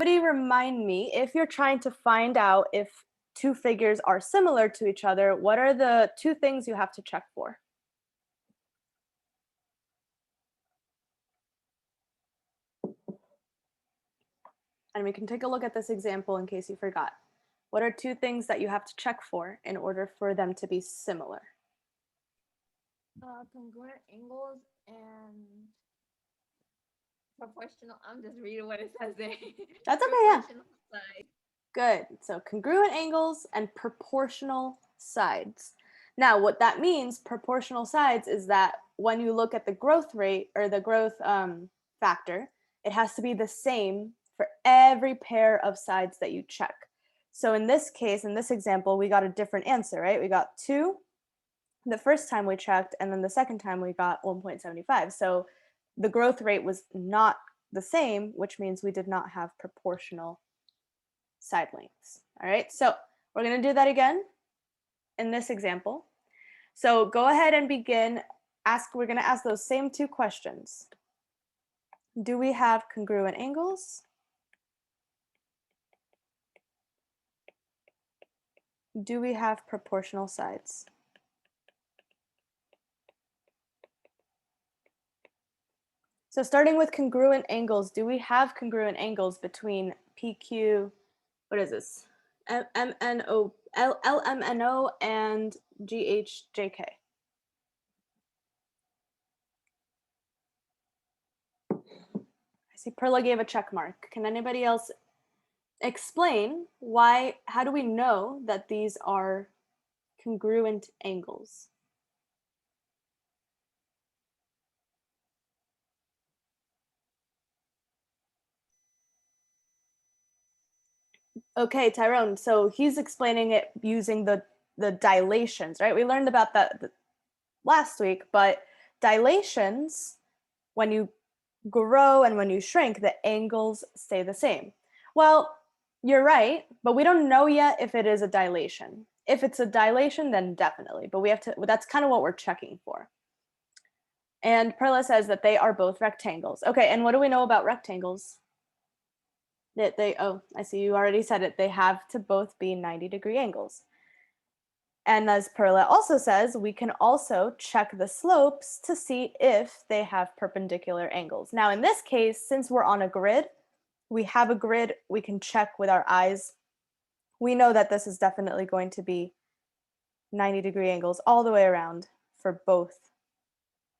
Somebody remind me, if you're trying to find out if two figures are similar to each other, what are the two things you have to check for? And we can take a look at this example in case you forgot. What are two things that you have to check for in order for them to be similar? Congruent angles and proportional. I'm just reading what it says there. That's okay, yeah. Proportional size. Good. So congruent angles and proportional sides. Now, what that means, proportional sides, is that when you look at the growth rate or the growth factor, it has to be the same for every pair of sides that you check. So in this case, in this example, we got a different answer, right? We got 2 the first time we checked, and then the second time we got 1.75. So the growth rate was not the same, which means we did not have proportional side lengths. All right, so we're going to do that again in this example. So go ahead and begin. We're going to ask those same two questions. Do we have congruent angles? Do we have proportional sides? So starting with congruent angles, do we have congruent angles between PQ, what is this? LMNO and GHJK? I see Perla gave a check mark. Can anybody else explain how do we know that these are congruent angles? Okay, Tyrone, so he's explaining it using the dilations, right? We learned about that last week, but dilations, when you grow and when you shrink, the angles stay the same. Well, you're right, but we don't know yet if it is a dilation. If it's a dilation, then definitely, but that's kind of what we're checking for. And Perla says that they are both rectangles. Okay, and what do we know about rectangles? That oh, I see you already said it. They have to both be 90-degree angles. And as Perla also says, we can also check the slopes to see if they have perpendicular angles. Now, in this case, since we're on a grid, we have a grid we can check with our eyes. We know that this is definitely going to be 90-degree angles all the way around for both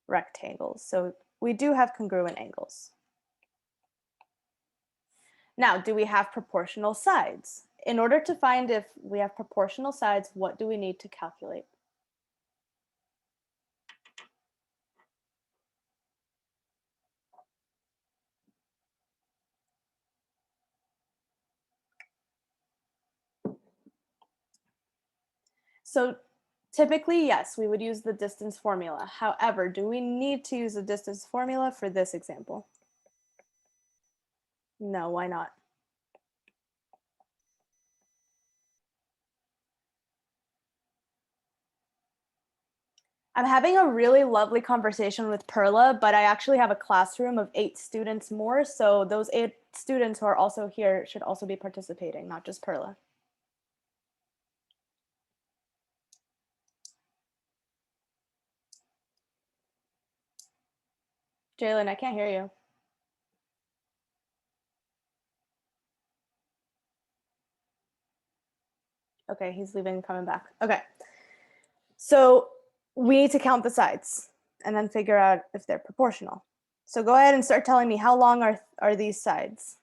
rectangles. So we do have congruent angles. Now, do we have proportional sides? In order to find if we have proportional sides, what do we need to calculate? So typically, yes, we would use the distance formula. However, do we need to use the distance formula for this example? No, why not? I'm having a really lovely conversation with Perla, but I actually have a classroom of 8 students more, so those 8 students who are also here should also be participating, not just Perla. Jalen, I can't hear you. Okay, he's leaving and coming back. Okay. So we need to count the sides and then figure out if they're proportional. So go ahead and start telling me, how long are these sides?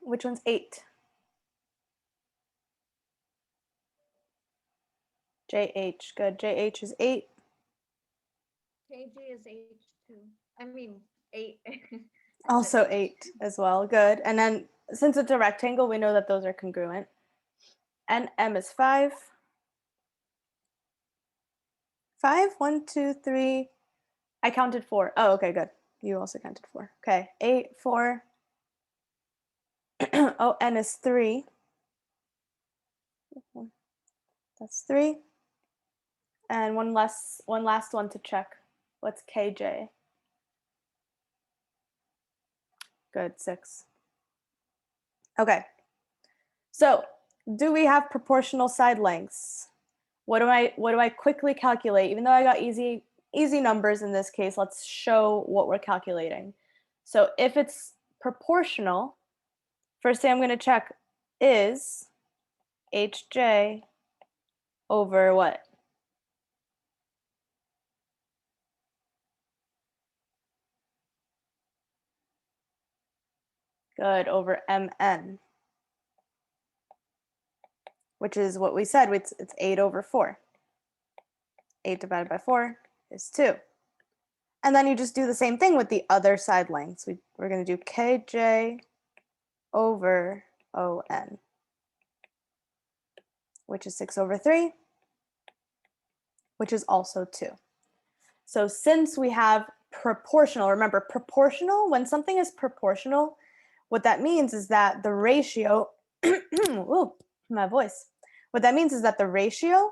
Which one's 8? JH, good. JH is 8. KG is H2. I mean 8. Also 8 as well, good. And then since it's a rectangle, we know that those are congruent. And M is 5. 5, 1, 2, 3. I counted 4. Oh, okay, good. You also counted 4. Okay, 8, 4. Oh, N is 3. That's 3. And one last one to check. What's KJ? Good, 6. Okay. So, do we have proportional side lengths? What do I quickly calculate? Even though I got easy numbers in this case, let's show what we're calculating. So, if it's proportional, first thing I'm going to check is HJ over what? Good, over MN, which is what we said, it's 8 over 4. 8 divided by 4 is 2. And then you just do the same thing with the other side lengths. We're going to do KJ over ON, which is 6 over 3, which is also 2. So since we have proportional, remember proportional, when something is proportional, what that means is that the ratio, ooh, my voice. What that means is that the ratio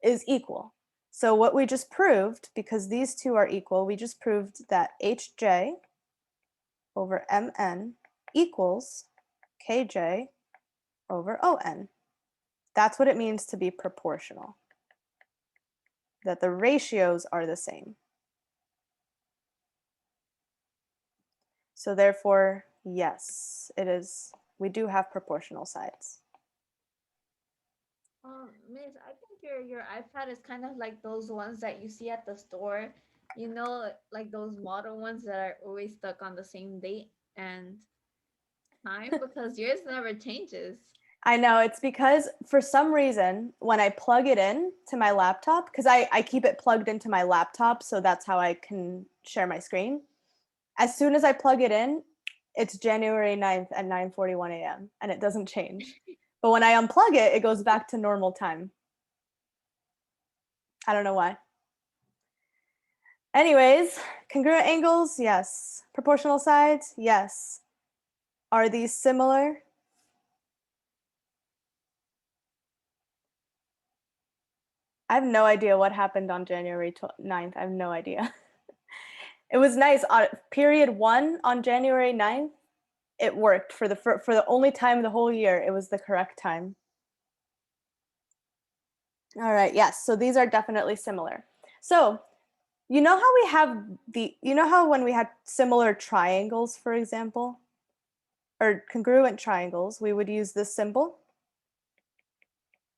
is equal. So what we just proved, because these two are equal, we just proved that HJ over MN equals KJ over ON. That's what it means to be proportional, that the ratios are the same. So therefore, yes, it is. We do have proportional sides. Miss, I think your iPad is kind of like those ones that you see at the store. You know, like those model ones that are always stuck on the same date and time because yours never changes. I know, it's because for some reason, when I plug it in to my laptop, because I keep it plugged into my laptop, so that's how I can share my screen. As soon as I plug it in, it's January 9th at 9:41 a.m. and it doesn't change. But when I unplug it, it goes back to normal time. I don't know why. Anyways, congruent angles, yes. Proportional sides, yes. Are these similar? I have no idea what happened on January 9th. I have no idea. It was nice. Period 1 on January 9th, it worked for the only time the whole year. It was the correct time. All right, yes. So these are definitely similar. So, you know how we have you know how when we had similar triangles, for example, or congruent triangles, we would use this symbol?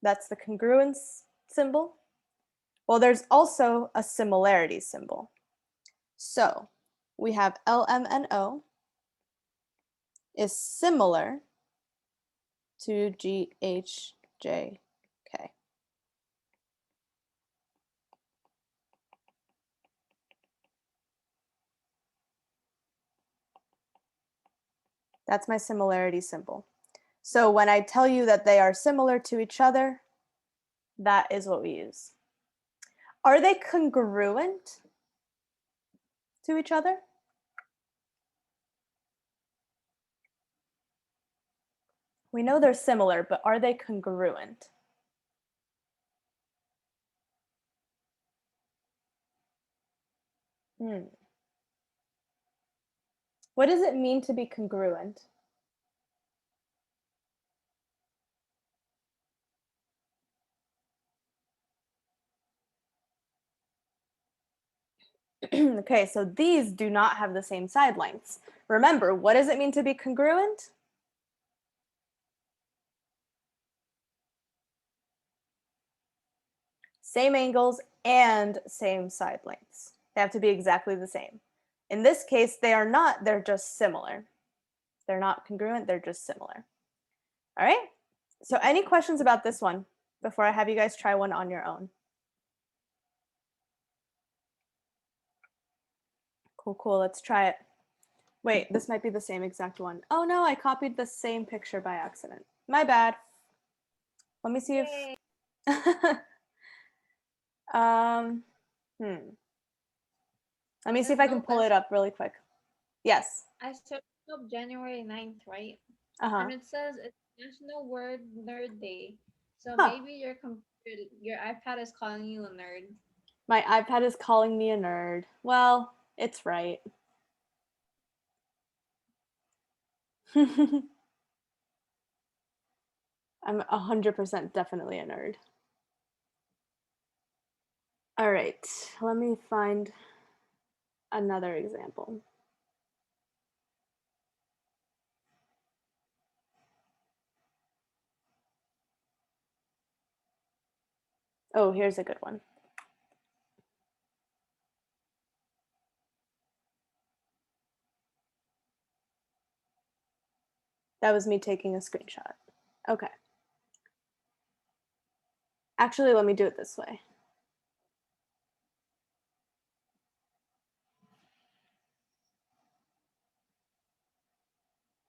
That's the congruence symbol. Well, there's also a similarity symbol. So we have LMNO is similar to GHJK. That's my similarity symbol. So when I tell you that they are similar to each other, that is what we use. Are they congruent to each other? We know they're similar, but are they congruent? What does it mean to be congruent? Okay, so these do not have the same side lengths. Remember, what does it mean to be congruent? Same angles and same side lengths. They have to be exactly the same. In this case, they are not, they're just similar. They're not congruent, they're just similar. All right, so any questions about this one before I have you guys try one on your own? Cool, cool, let's try it. Wait, this might be the same exact one. Oh no, I copied the same picture by accident. My bad. Let me see Yay. if um hmm. Let me see if There's I can no pull it best. up really quick. Yes. I searched up January 9th, right? Uh-huh. And it says it's National Word Nerd Day. So Huh. maybe your iPad is calling you a nerd. My iPad is calling me a nerd. Well, it's right. I'm 100% definitely a nerd. All right, let me find another example. Oh, here's a good one. That was me taking a screenshot. Okay. Actually, let me do it this way.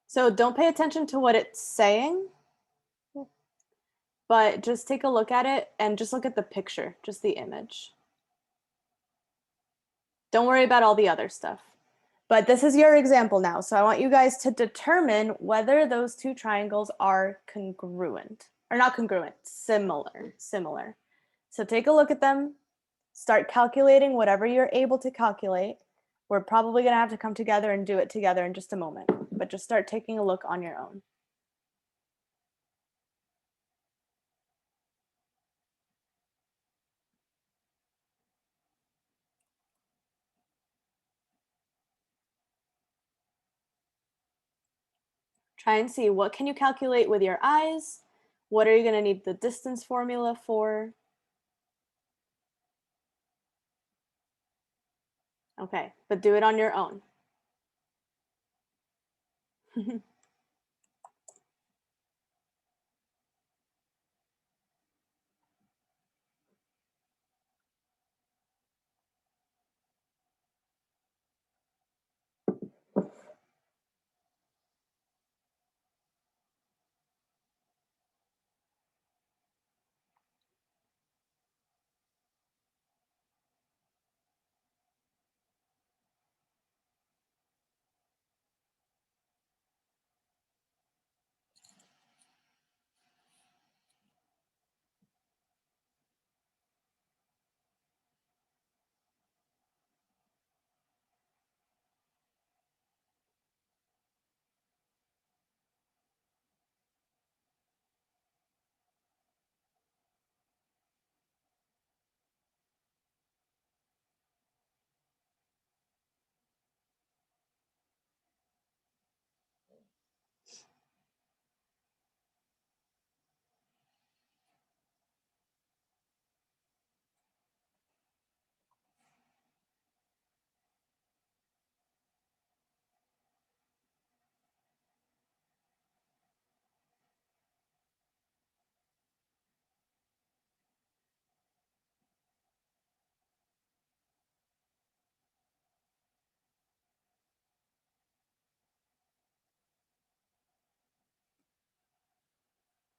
So don't pay attention to what it's saying, but just take a look at it and just look at the picture, just the image. Don't worry about all the other stuff. But this is your example now. So I want you guys to determine whether those two triangles are congruent or not congruent, similar. So take a look at them, start calculating whatever you're able to calculate. We're probably going to have to come together and do it together in just a moment, but just start taking a look on your own. Try and see what can you calculate with your eyes? What are you going to need the distance formula for? Okay, but do it on your own.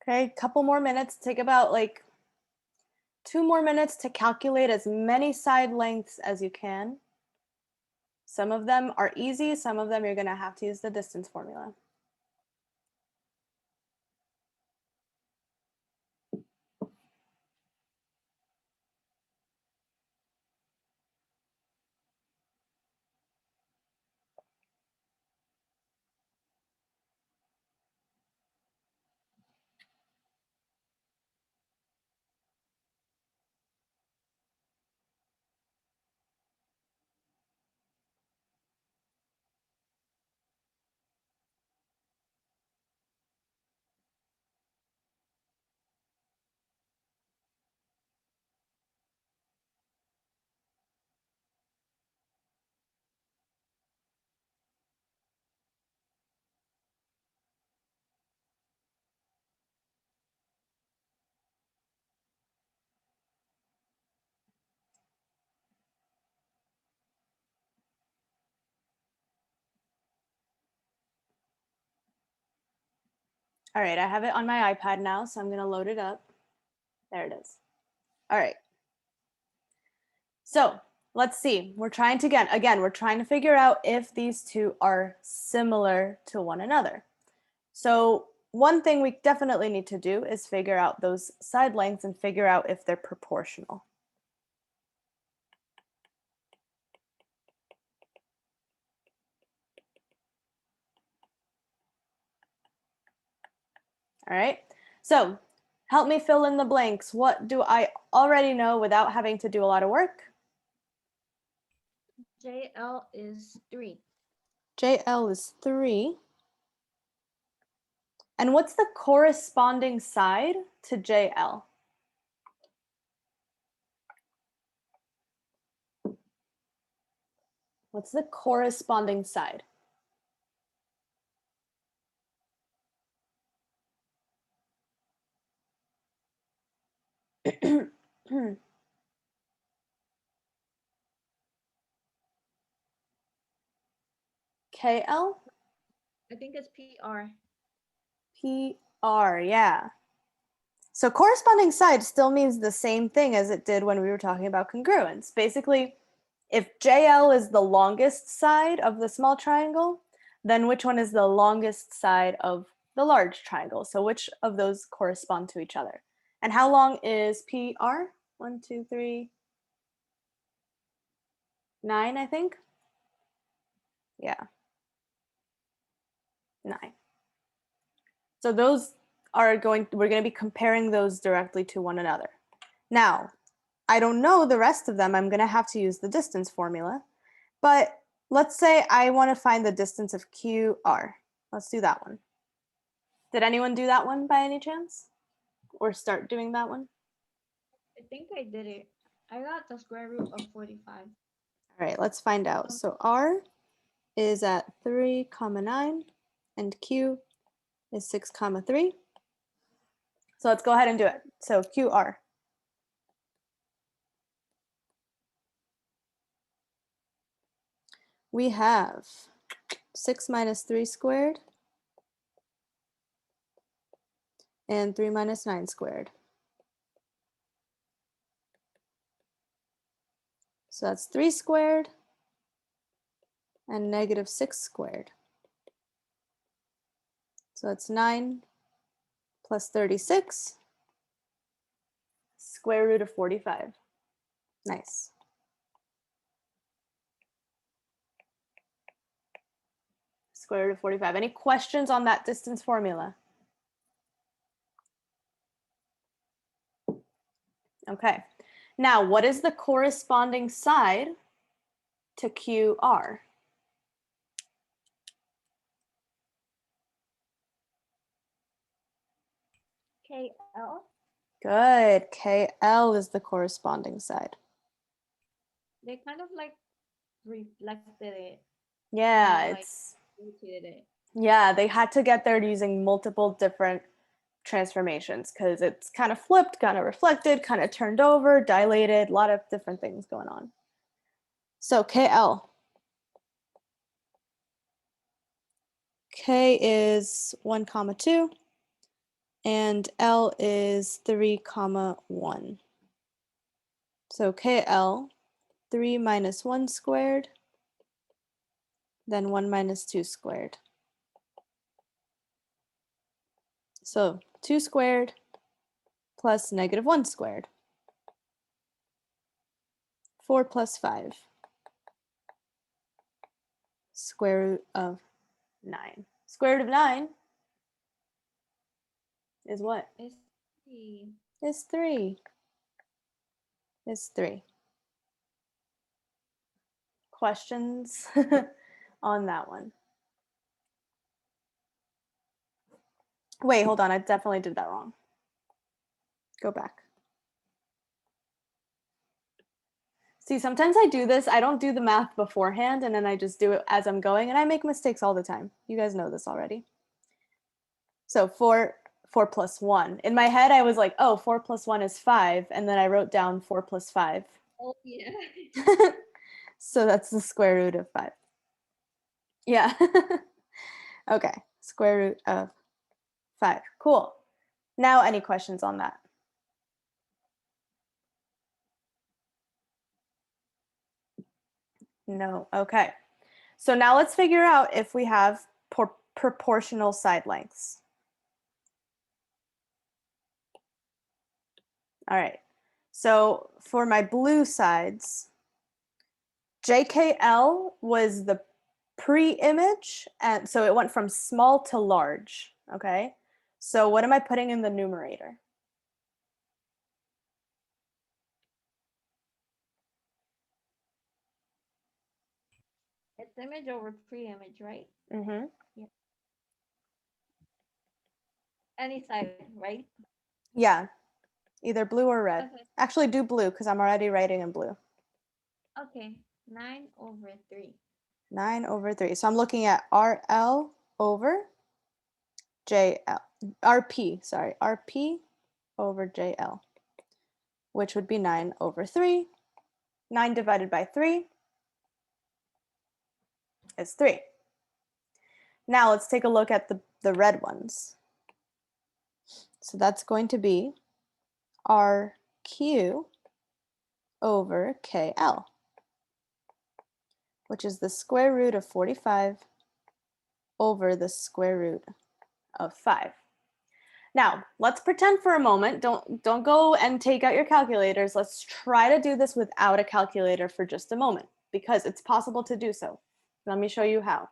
Okay, couple more minutes. Take about like 2 more minutes to calculate as many side lengths as you can. Some of them are easy, some of them you're going to have to use the distance formula. All right, I have it on my iPad now, so I'm going to load it up. There it is. All right. So let's see. We're trying to, again, we're trying to figure out if these two are similar to one another. So one thing we definitely need to do is figure out those side lengths and figure out if they're proportional. All right. So help me fill in the blanks. What do I already know without having to do a lot of work? JL is 3. JL is 3. And what's the corresponding side to JL? What's the corresponding side? KL? I think it's PR. PR, yeah. So corresponding side still means the same thing as it did when we were talking about congruence. Basically, if JL is the longest side of the small triangle, then which one is the longest side of the large triangle? So which of those correspond to each other? And how long is PR? 1, 2, 3, 9, I think. Yeah, 9. So those we're going to be comparing those directly to one another. Now, I don't know the rest of them. I'm going to have to use the distance formula. But let's say I want to find the distance of QR. Let's do that one. Did anyone do that one by any chance? Or start doing that one? I think I did it. I got the square root of 45. All right, let's find out. So R is at 3, 9, and Q is 6, 3. So let's go ahead and do it. So QR. We have 6 minus 3 squared and 3 minus 9 squared. So that's 3 squared and negative 6 squared. So that's 9 plus 36, square root of 45. Nice. Square root of 45. Any questions on that distance formula? Okay. Now, what is the corresponding side to QR? KL? Good. KL is the corresponding side. They kind of like reflected it. Yeah, Like it's rotated it. yeah, they had to get there using multiple different transformations because it's kind of flipped, kind of reflected, kind of turned over, dilated, a lot of different things going on. So KL. K is 1, 2, and L is 3, 1. So KL, 3 minus 1 squared, then 1 minus 2 squared. So 2 squared plus negative 1 squared. 4 plus 5. Square root of 9. Square root of 9 is what? It's 3. Is 3. Is 3. Questions on that one? Wait, hold on. I definitely did that wrong. Go back. See, sometimes I do this. I don't do the math beforehand, and then I just do it as I'm going, and I make mistakes all the time. You guys know this already. So 4 plus 1. In my head, I was like, oh, 4 plus 1 is 5, and then I wrote down 4 plus 5. Oh, yeah. So that's the square root of 5. Yeah. Okay, square root of 5. Cool. Now, any questions on that? No. Okay. So now let's figure out if we have proportional side lengths. All right. So for my blue sides, JKL was the pre-image, and so it went from small to large, okay? So what am I putting in the numerator? It's image over pre-image, right? Mm-hmm. Yeah. Any side, right? Yeah, either blue or red. Okay. Actually, do blue because I'm already writing in blue. Okay. 9/3. 9/3. So I'm looking at RL over JL. RP, sorry, RP over JL, which would be 9/3. 9 divided by 3 is 3. Now let's take a look at the red ones. So that's going to be RQ over KL, which is the square root of 45 over the square root of 5. Now, let's pretend for a moment, don't go and take out your calculators. Let's try to do this without a calculator for just a moment because it's possible to do so. Let me show you how.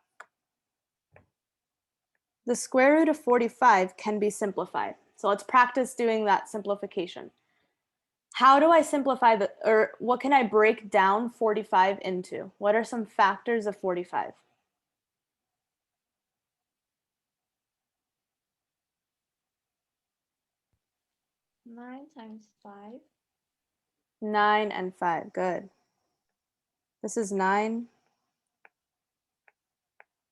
The square root of 45 can be simplified. So let's practice doing that simplification. How do I simplify or what can I break down 45 into? What are some factors of 45? 9 times 5. 9 and 5, good. This is 9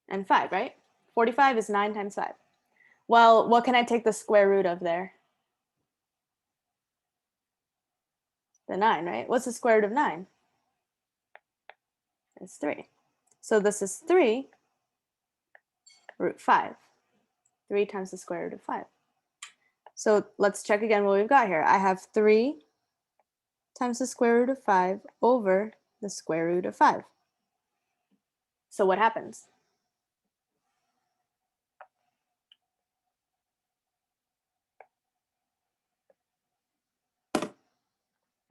and 5, right? 45 is 9 times 5. Well, what can I take the square root of there? The 9, right? What's the square root of 9? It's 3. So this is 3 root 5. 3 times the square root of 5. So let's check again what we've got here. I have 3 times the square root of 5 over the square root of 5. So what happens?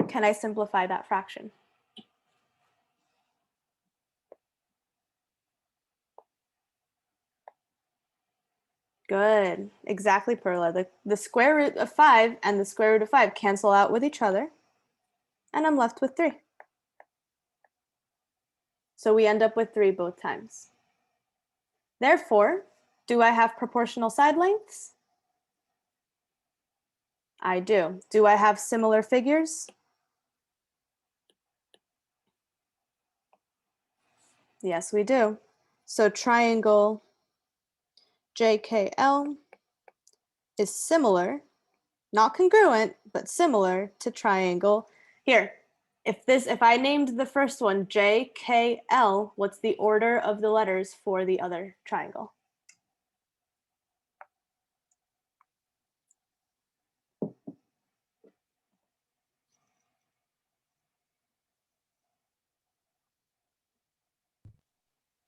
Can I simplify that fraction? Good. Exactly, Perla. The square root of 5 and the square root of 5 cancel out with each other, and I'm left with 3. So we end up with 3 both times. Therefore, do I have proportional side lengths? I do. Do I have similar figures? Yes, we do. So triangle JKL is similar, not congruent, but similar to triangle. Here, if I named the first one JKL, what's the order of the letters for the other triangle?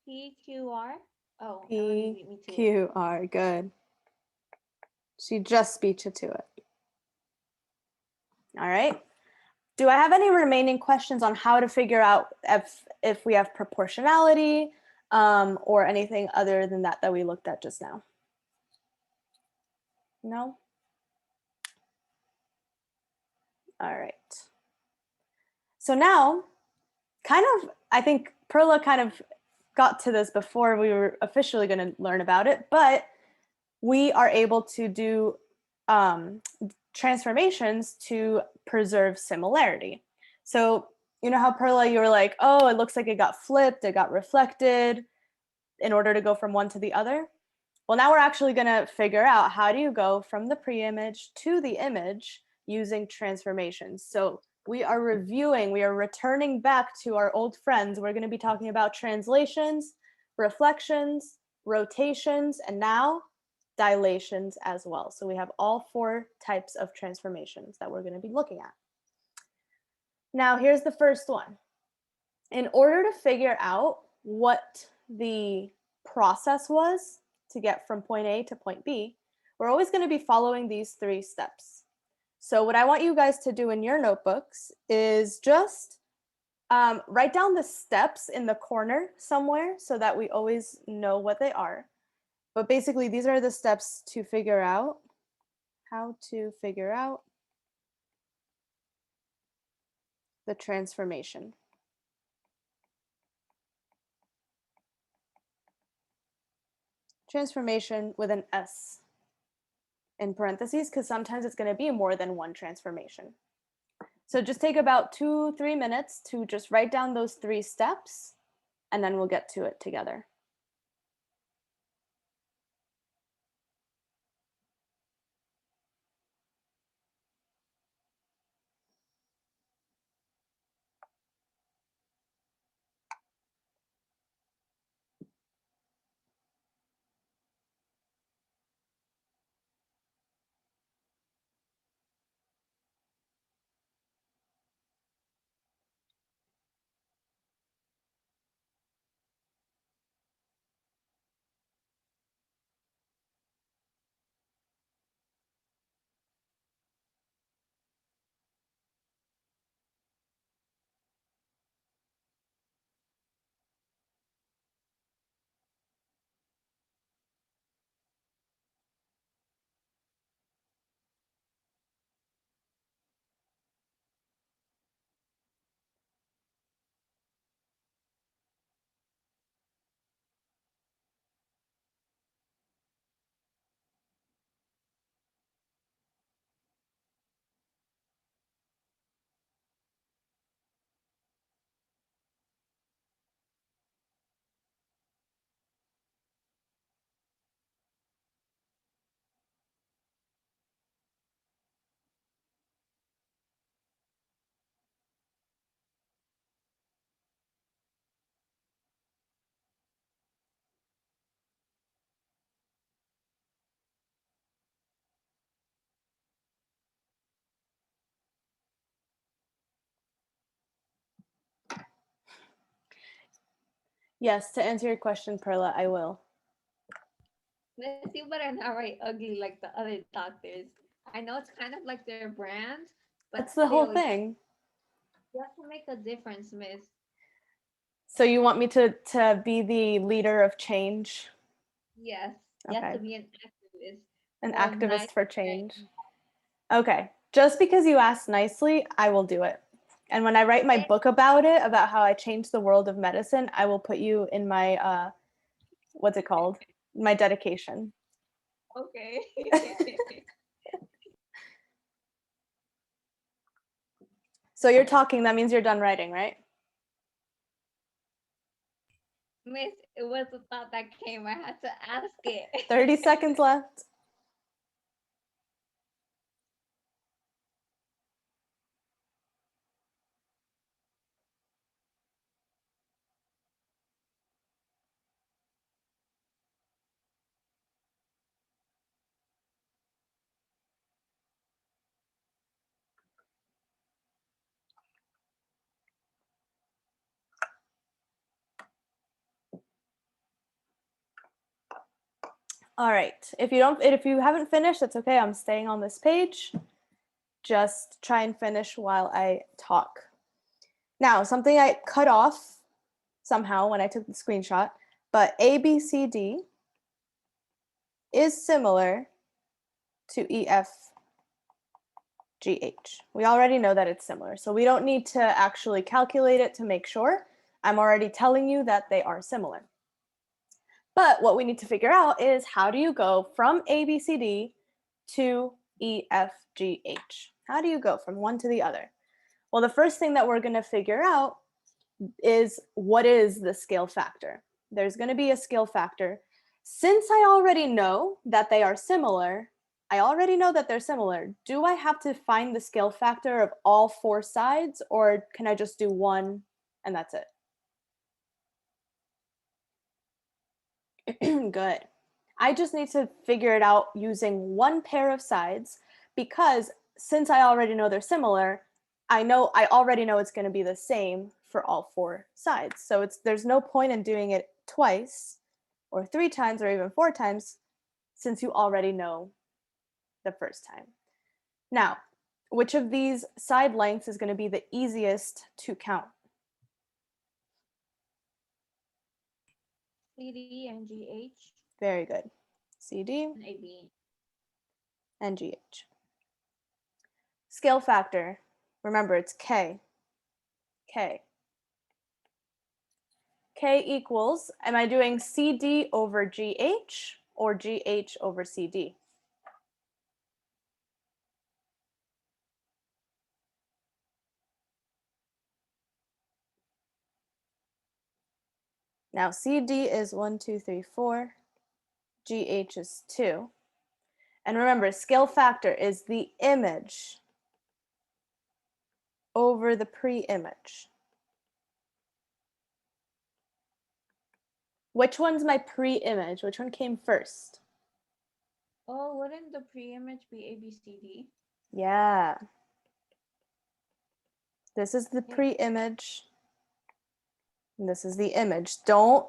PQR. Oh, Emily beat me to it. PQR, good. She just beat you to it. All right. Do I have any remaining questions on how to figure out if we have proportionality or anything other than that we looked at just now? No? All right. So now, I think Perla kind of got to this before we were officially going to learn about it, but we are able to do transformations to preserve similarity. So you know how Perla, you were like, oh, it looks like it got flipped, it got reflected in order to go from one to the other. Well, now we're actually going to figure out how do you go from the pre-image to the image using transformations. So we are returning back to our old friends. We're going to be talking about translations, reflections, rotations, and now dilations as well. So we have all 4 types of transformations that we're going to be looking at. Now, here's the first one. In order to figure out what the process was to get from point A to point B, we're always going to be following these 3 steps. So what I want you guys to do in your notebooks is just write down the steps in the corner somewhere so that we always know what they are. But basically, these are the steps to figure out how to figure out the transformation. Transformation with an S in parentheses, because sometimes it's going to be more than one transformation. So just take about 2-3 minutes to just write down those 3 steps, and then we'll get to it together. Yes, to answer your question, Perla, I will. Miss, you better not write ugly like the other doctors. I know it's kind of like their brand, but That's the whole still, thing. you have to make a difference, Miss. So you want me to be the leader of change? Yes, you have to Okay. be an activist. An Well, activist nice. for change. Okay. Just because you asked nicely, I will do it. And when I write my book about it, about how I changed the world of medicine, I will put you in my what's it called? My dedication. Okay. So you're talking, that means you're done writing, right? Miss, it was a thought that came. I had to ask it. 30 seconds left. All right. If you haven't finished, that's okay. I'm staying on this page. Just try and finish while I talk. Now, something I cut off somehow when I took the screenshot, but ABCD is similar to EFGH. We already know that it's similar, so we don't need to actually calculate it to make sure. I'm already telling you that they are similar. But what we need to figure out is, how do you go from ABCD to EFGH? How do you go from one to the other? Well, the first thing that we're going to figure out is, what is the scale factor? There's going to be a scale factor. Since I already know that they are similar, do I have to find the scale factor of all 4 sides, or can I just do one and that's it? Good. I just need to figure it out using one pair of sides, because since I already know they're similar, I already know it's going to be the same for all 4 sides. So there's no point in doing it twice or 3 times or even 4 times, since you already know the first time. Now, which of these side lengths is going to be the easiest to count? CD and GH Very good. CD and AB. and GH. Scale factor, remember it's K. K. K equals, am I doing CD over GH or GH over CD? Now CD is 1, 2, 3, 4. GH is 2. And remember, scale factor is the image over the pre-image. Which one's my pre-image? Which one came first? Oh, wouldn't the pre-image be ABCD? Yeah. This is the pre-image. And this is the image. Don't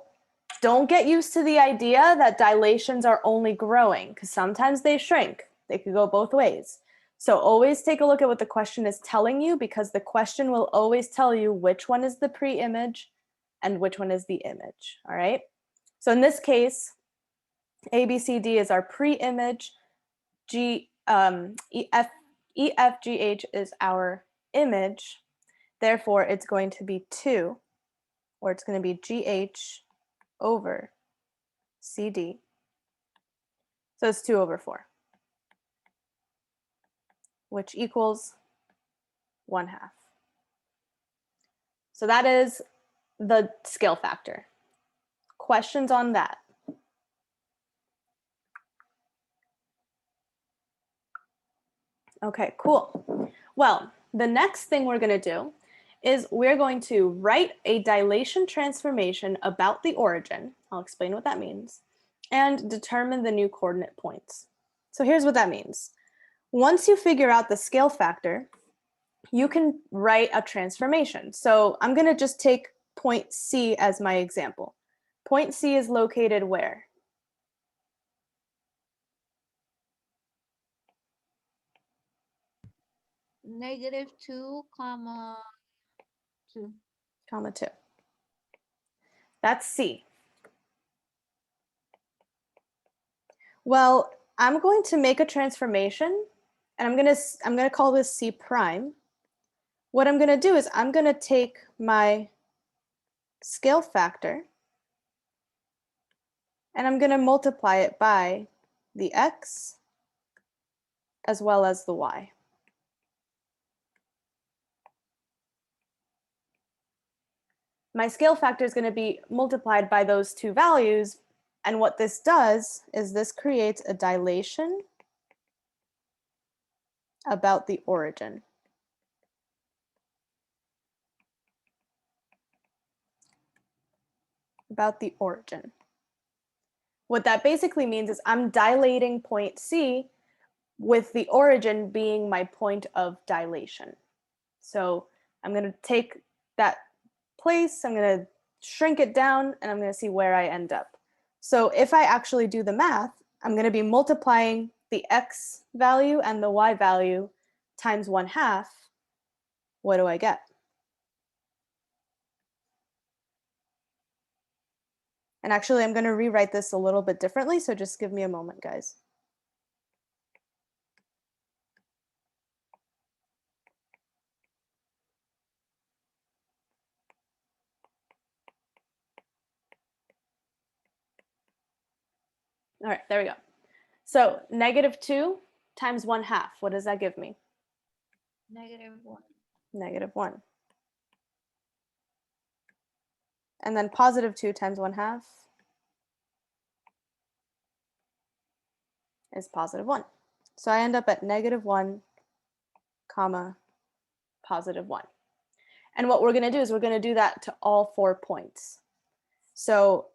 get used to the idea that dilations are only growing, because sometimes they shrink. They could go both ways. So always take a look at what the question is telling you, because the question will always tell you which one is the pre-image and which one is the image, all right? So in this case, ABCD is our pre-image, EFGH is our image. Therefore, it's going to be 2, or it's going to be GH over CD. So it's 2 over 4, which equals 1/2. So that is the scale factor. Questions on that? Okay, cool. Well, the next thing we're going to do is we're going to write a dilation transformation about the origin. I'll explain what that means, and determine the new coordinate points. So here's what that means. Once you figure out the scale factor, you can write a transformation. So I'm going to just take point C as my example. Point C is located where? -2, comma 2. Comma 2. That's C. Well, I'm going to make a transformation, and I'm going to call this C prime. What I'm going to do is I'm going to take my scale factor, and I'm going to multiply it by the x as well as the y. My scale factor is going to be multiplied by those two values, and what this does is this creates a dilation about the origin. About the origin. What that basically means is I'm dilating point C with the origin being my point of dilation. So I'm going to take that place, I'm going to shrink it down, and I'm going to see where I end up. So if I actually do the math, I'm going to be multiplying the x value and the y value times 1/2. What do I get? And actually, I'm going to rewrite this a little bit differently, so just give me a moment, guys. All right, there we go. So -2 times 1/2, what does that give me? -1. -1. And then +2 times 1/2 is +1. So I end up at -1, comma, +1. And what we're going to do is we're going to do that to all 4 points. So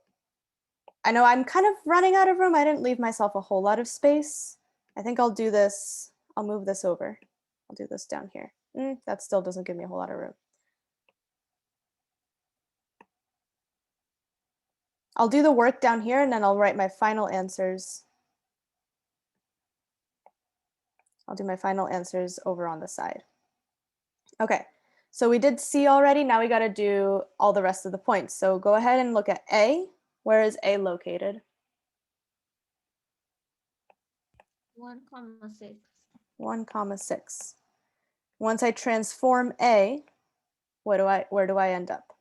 I know I'm kind of running out of room. I didn't leave myself a whole lot of space. I think I'll do this. I'll move this over. I'll do this down here. That still doesn't give me a whole lot of room. I'll do the work down here, and then I'll write my final answers. I'll do my final answers over on the side. Okay, so we did C already. Now we got to do all the rest of the points. So go ahead and look at A. Where is A located? 1,6. 1 comma 6. Once I transform A, where do I end up?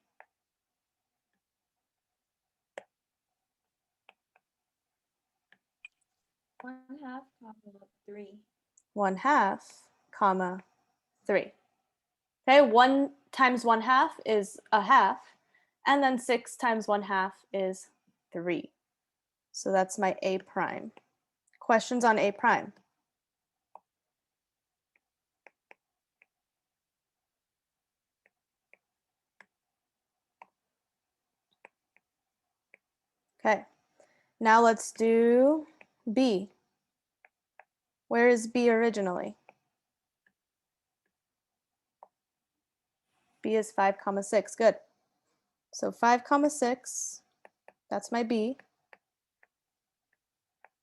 1/2, 3. 1/2, comma 3. Okay, 1 times 1/2 is a half, and then 6 times 1/2 is 3. So that's my A prime. Questions on A prime? Okay, now let's do B. Where is B originally? B is 5 comma 6. Good. So 5 comma 6, that's my B.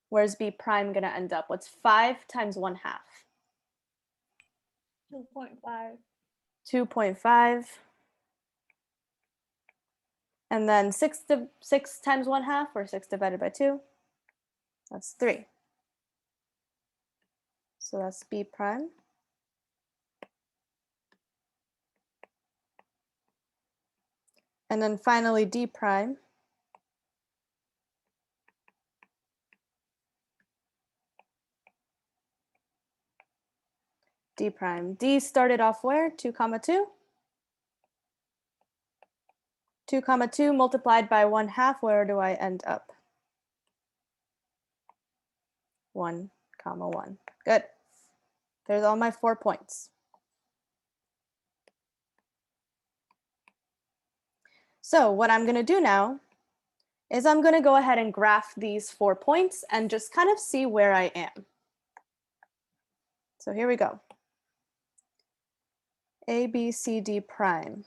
Where's B prime going to end up? What's 5 times 1/2? 2.5. 2.5. And then 6 times 1/2, or 6 divided by 2, that's 3. So that's B prime. And then finally D prime. D prime. D started off where? 2 comma 2? 2 comma 2 multiplied by 1/2, where do I end up? 1 comma 1. Good. There's all my 4 points. So what I'm going to do now is I'm going to go ahead and graph these 4 points and just kind of see where I am. So here we go. A, B, C, D prime.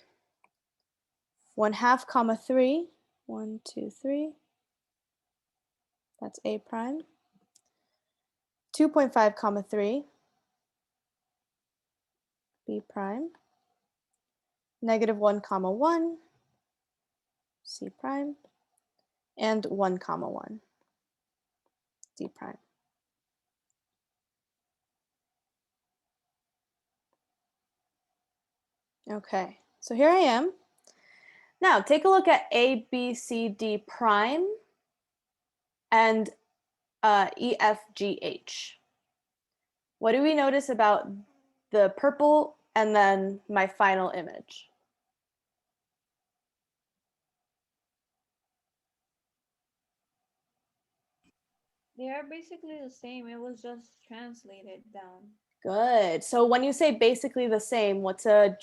1/2 comma 3. 1, 2, 3. That's A prime. 2.5 comma 3. B prime. -1 comma 1. C prime. And 1 comma 1. D prime. Okay, so here I am. Now take a look at A, B, C, D prime and E, F, G, H. What do we notice about the purple and then my final image? They are basically the same. It was just translated down. Good. So when you say basically the same, what's a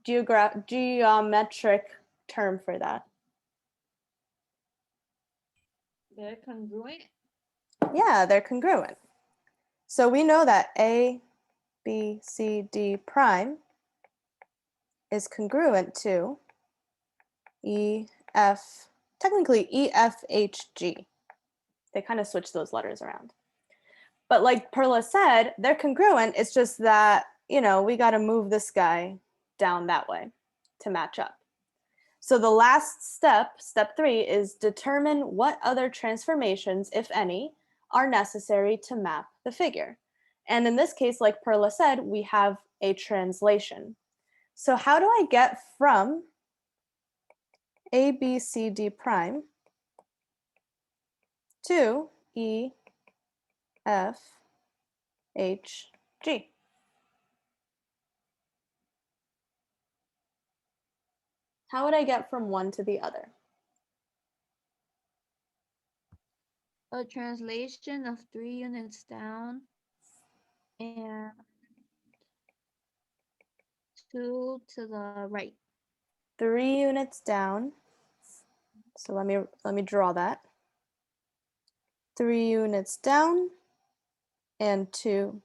geometric term for that? They're congruent. Yeah, they're congruent. So we know that A, B, C, D prime is congruent to E, F, technically E, F, H, G. They kind of switch those letters around. But like Perla said, they're congruent. It's just that, we got to move this guy down that way to match up. So the last step, step 3, is determine what other transformations, if any, are necessary to map the figure. And in this case, like Perla said, we have a translation. So how do I get from A, B, C, D prime to E, F, H, G? How would I get from one to the other? A translation of 3 units down and 2 to the right. 3 units down. So let me draw that. 3 units down and 2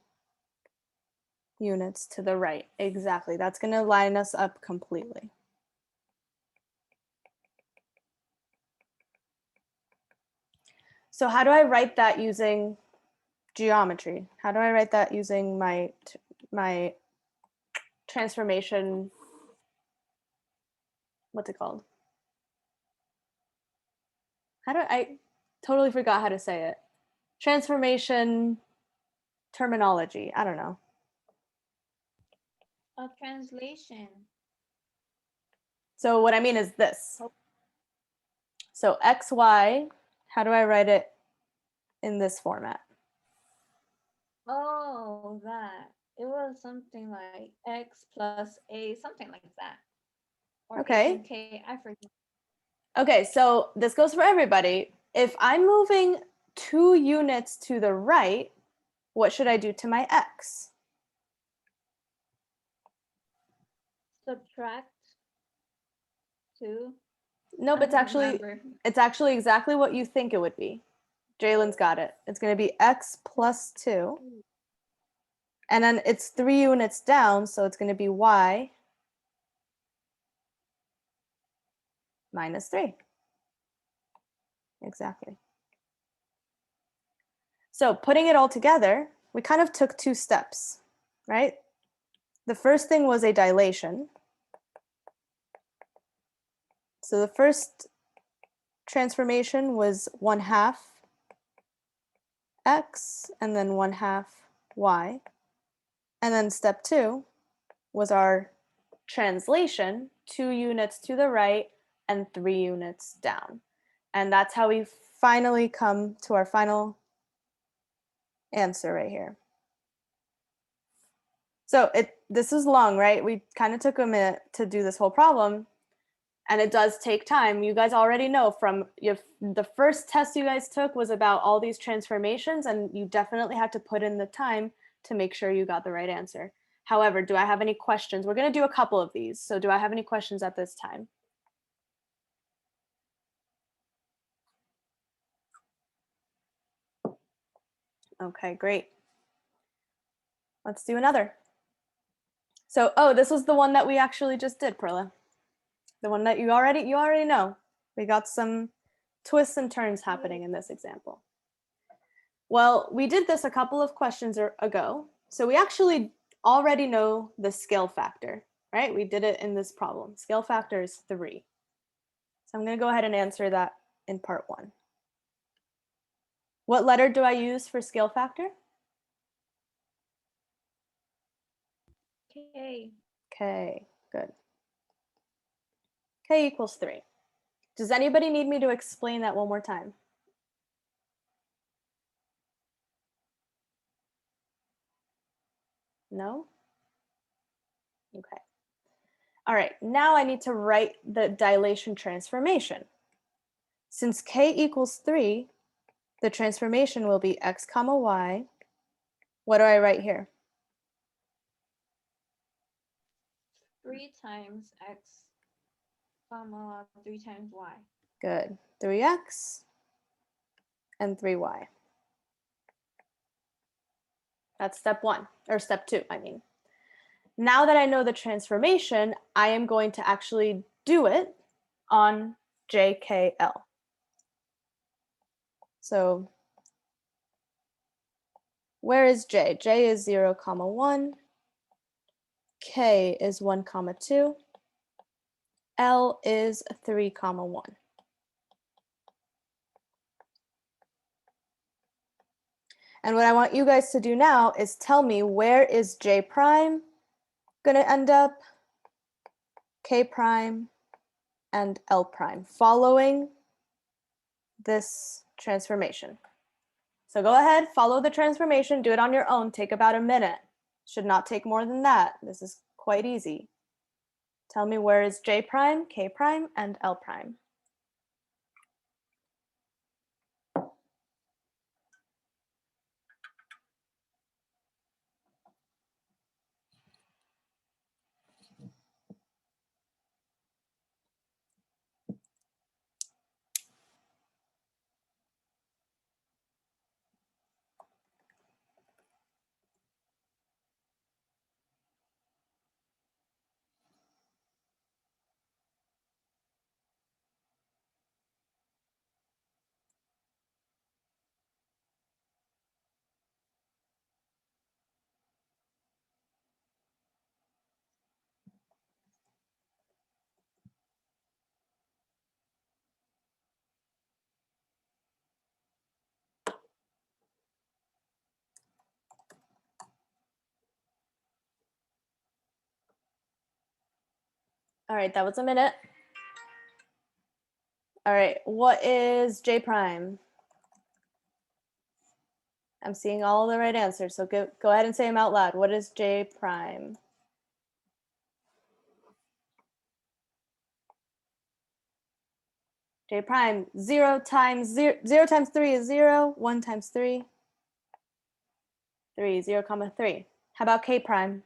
units to the right. Exactly. That's going to line us up completely. So how do I write that using geometry? How do I write that using my transformation? What's it called? I totally forgot how to say it. Transformation terminology. I don't know. A translation. So what I mean is this. Oh. So xy, how do I write it in this format? Oh, that. It was something like x plus a, something like that. Or h Okay. and k, I forget. Okay, so this goes for everybody. If I'm moving 2 units to the right, what should I do to my x? Subtract 2. Nope, I don't remember. it's actually exactly what you think it would be. Jalen's got it. It's going to be x plus 2. And then it's 3 units down, so it's going to be y minus 3. Exactly. So putting it all together, we kind of took 2 steps, right? The first thing was a dilation. So the first transformation was 1/2 x and then 1/2 y. And then step 2 was our translation, 2 units to the right and 3 units down. And that's how we finally come to our final answer right here. So this is long, right? We kind of took a minute to do this whole problem, and it does take time. You guys already know from the first test you guys took was about all these transformations, and you definitely had to put in the time to make sure you got the right answer. However, do I have any questions? We're going to do a couple of these. So do I have any questions at this time? Okay, great. Let's do another. So, oh, this was the one that we actually just did, Perla. The one that you already know. We got some twists and turns happening in this example. Well, we did this a couple of questions ago. So we actually already know the scale factor, right? We did it in this problem. Scale factor is 3. So I'm going to go ahead and answer that in part 1. What letter do I use for scale factor? K. K. Good. K equals 3. Does anybody need me to explain that one more time? No? Okay. All right, now I need to write the dilation transformation. Since k equals 3, the transformation will be x comma y. What do I write here? 3 times x, comma, 3 times y. Good. 3x and 3y. That's step 1, or step 2, I mean. Now that I know the transformation, I am going to actually do it on JKL. So where is J? J is 0, comma 1. K is 1, comma 2. L is 3, comma 1. And what I want you guys to do now is tell me, where is J prime going to end up, K prime, and L prime, following this transformation. So go ahead, follow the transformation, do it on your own, take about a minute. Should not take more than that. This is quite easy. Tell me, where is J prime, K prime, and L prime? All right, that was a minute. All right, what is J prime? I'm seeing all the right answers, so go ahead and say them out loud. What is J prime? J prime, 0 times 0 times 3 is 0, 1 times 3, 3, 0, comma 3. How about K prime?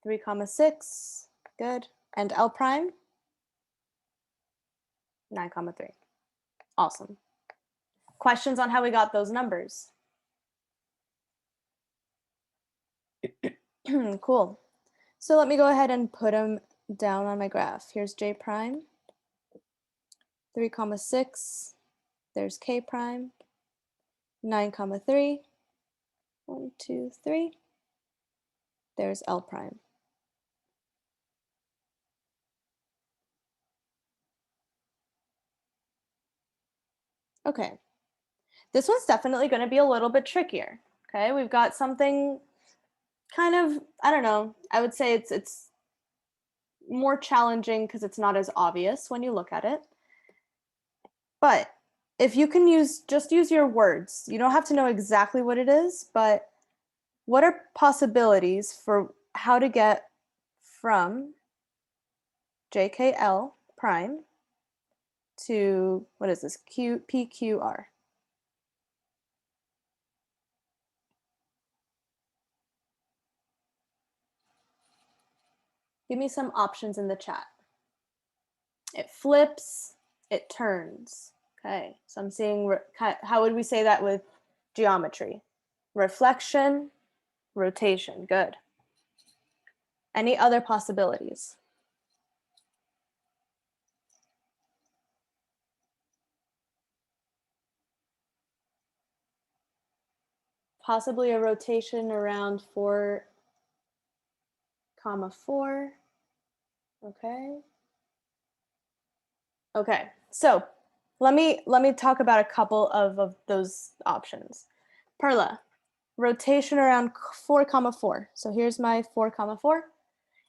3, comma 6, good. And L prime? 9, comma 3. Awesome. Questions on how we got those numbers? Cool. So let me go ahead and put them down on my graph. Here's J prime, 3, comma 6. There's K prime, 9, comma 3. 1, 2, 3. There's L prime. Okay. This one's definitely going to be a little bit trickier. Okay, we've got something kind of, I don't know, I would say it's more challenging because it's not as obvious when you look at it. But if you can just use your words, you don't have to know exactly what it is, but what are possibilities for how to get from JKL prime to, what is this, PQR? Give me some options in the chat. It flips, it turns. Okay, so I'm seeing, how would we say that with geometry? Reflection, rotation, good. Any other possibilities? Possibly a rotation around 4, comma 4. Okay. Okay, so let me talk about a couple of those options. Perla, rotation around 4, comma 4. So here's my 4, comma 4.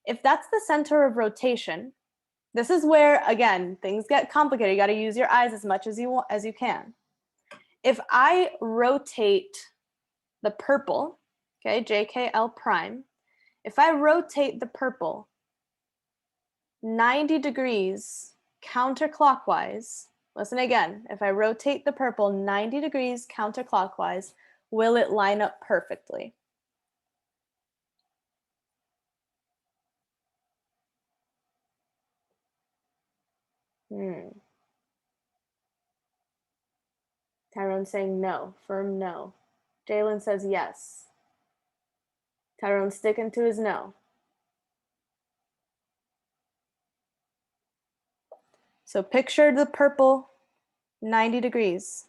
If that's the center of rotation, this is where, again, things get complicated. You got to use your eyes as much as you can. If I rotate the purple, okay, JKL prime, if I rotate the purple 90 degrees counterclockwise, listen again, if I rotate the purple 90 degrees counterclockwise, will it line up perfectly? Tyrone saying no, firm no. Jalen says yes. Tyrone sticking to his no. So picture the purple 90 degrees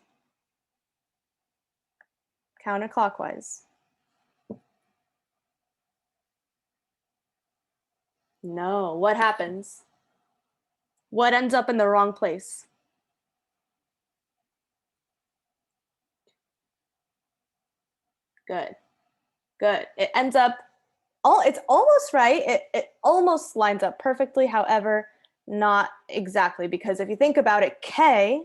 counterclockwise. No, what happens? What ends up in the wrong place? Good, good. It ends up, it's almost right. It almost lines up perfectly. However, not exactly, because if you think about it, K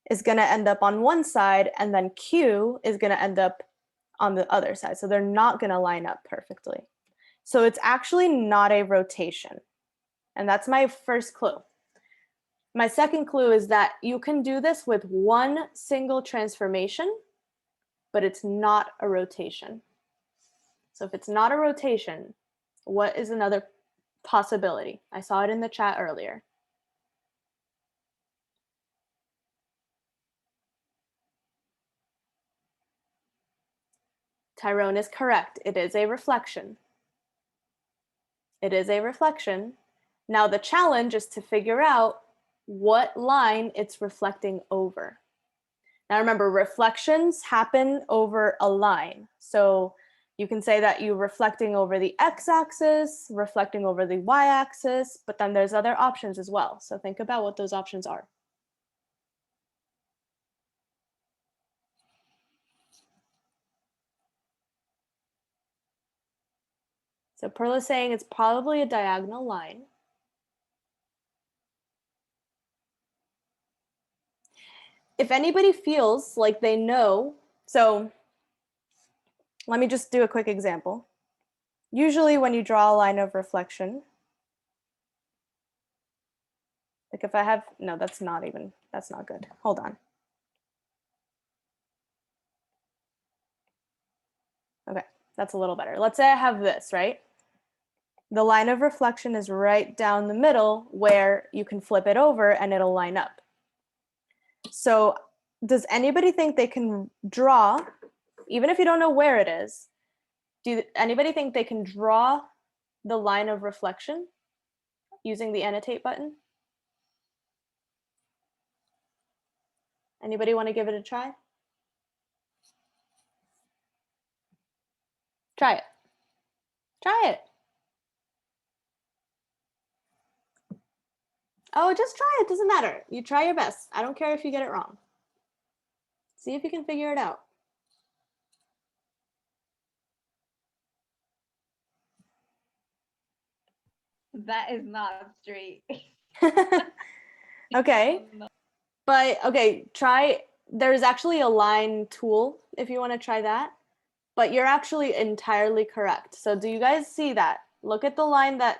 is going to end up on one side and then Q is going to end up on the other side. So they're not going to line up perfectly. So it's actually not a rotation. And that's my first clue. My second clue is that you can do this with one single transformation, but it's not a rotation. So if it's not a rotation, what is another possibility? I saw it in the chat earlier. Tyrone is correct. It is a reflection. It is a reflection. Now the challenge is to figure out what line it's reflecting over. Now remember, reflections happen over a line. So you can say that you're reflecting over the x-axis, reflecting over the y-axis, but then there's other options as well. So think about what those options are. So Perla's saying it's probably a diagonal line. If anybody feels like they know, so let me just do a quick example. Usually when you draw a line of reflection, like if I have, no, that's not good. Hold on. Okay, that's a little better. Let's say I have this, right? The line of reflection is right down the middle where you can flip it over and it'll line up. So does anybody think they can draw, even if you don't know where it is, do anybody think they can draw the line of reflection using the annotate button? Anybody want to give it a try? Try it. Try it. Oh, just try it. Doesn't matter. You try your best. I don't care if you get it wrong. See if you can figure it out. That is not straight. Okay. Oh, no. But okay, try. There's actually a line tool if you want to try that. But you're actually entirely correct. So do you guys see that? Look at the line that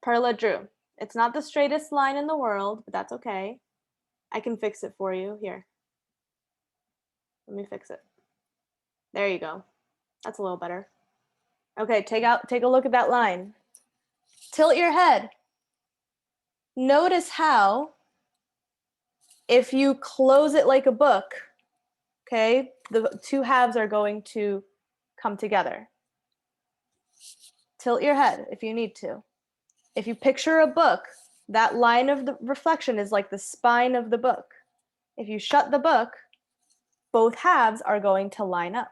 Perla drew. It's not the straightest line in the world, but that's okay. I can fix it for you. Here. Let me fix it. There you go. That's a little better. Okay, take a look at that line. Tilt your head. Notice how if you close it like a book, okay, the two halves are going to come together. Tilt your head if you need to. If you picture a book, that line of the reflection is like the spine of the book. If you shut the book, both halves are going to line up.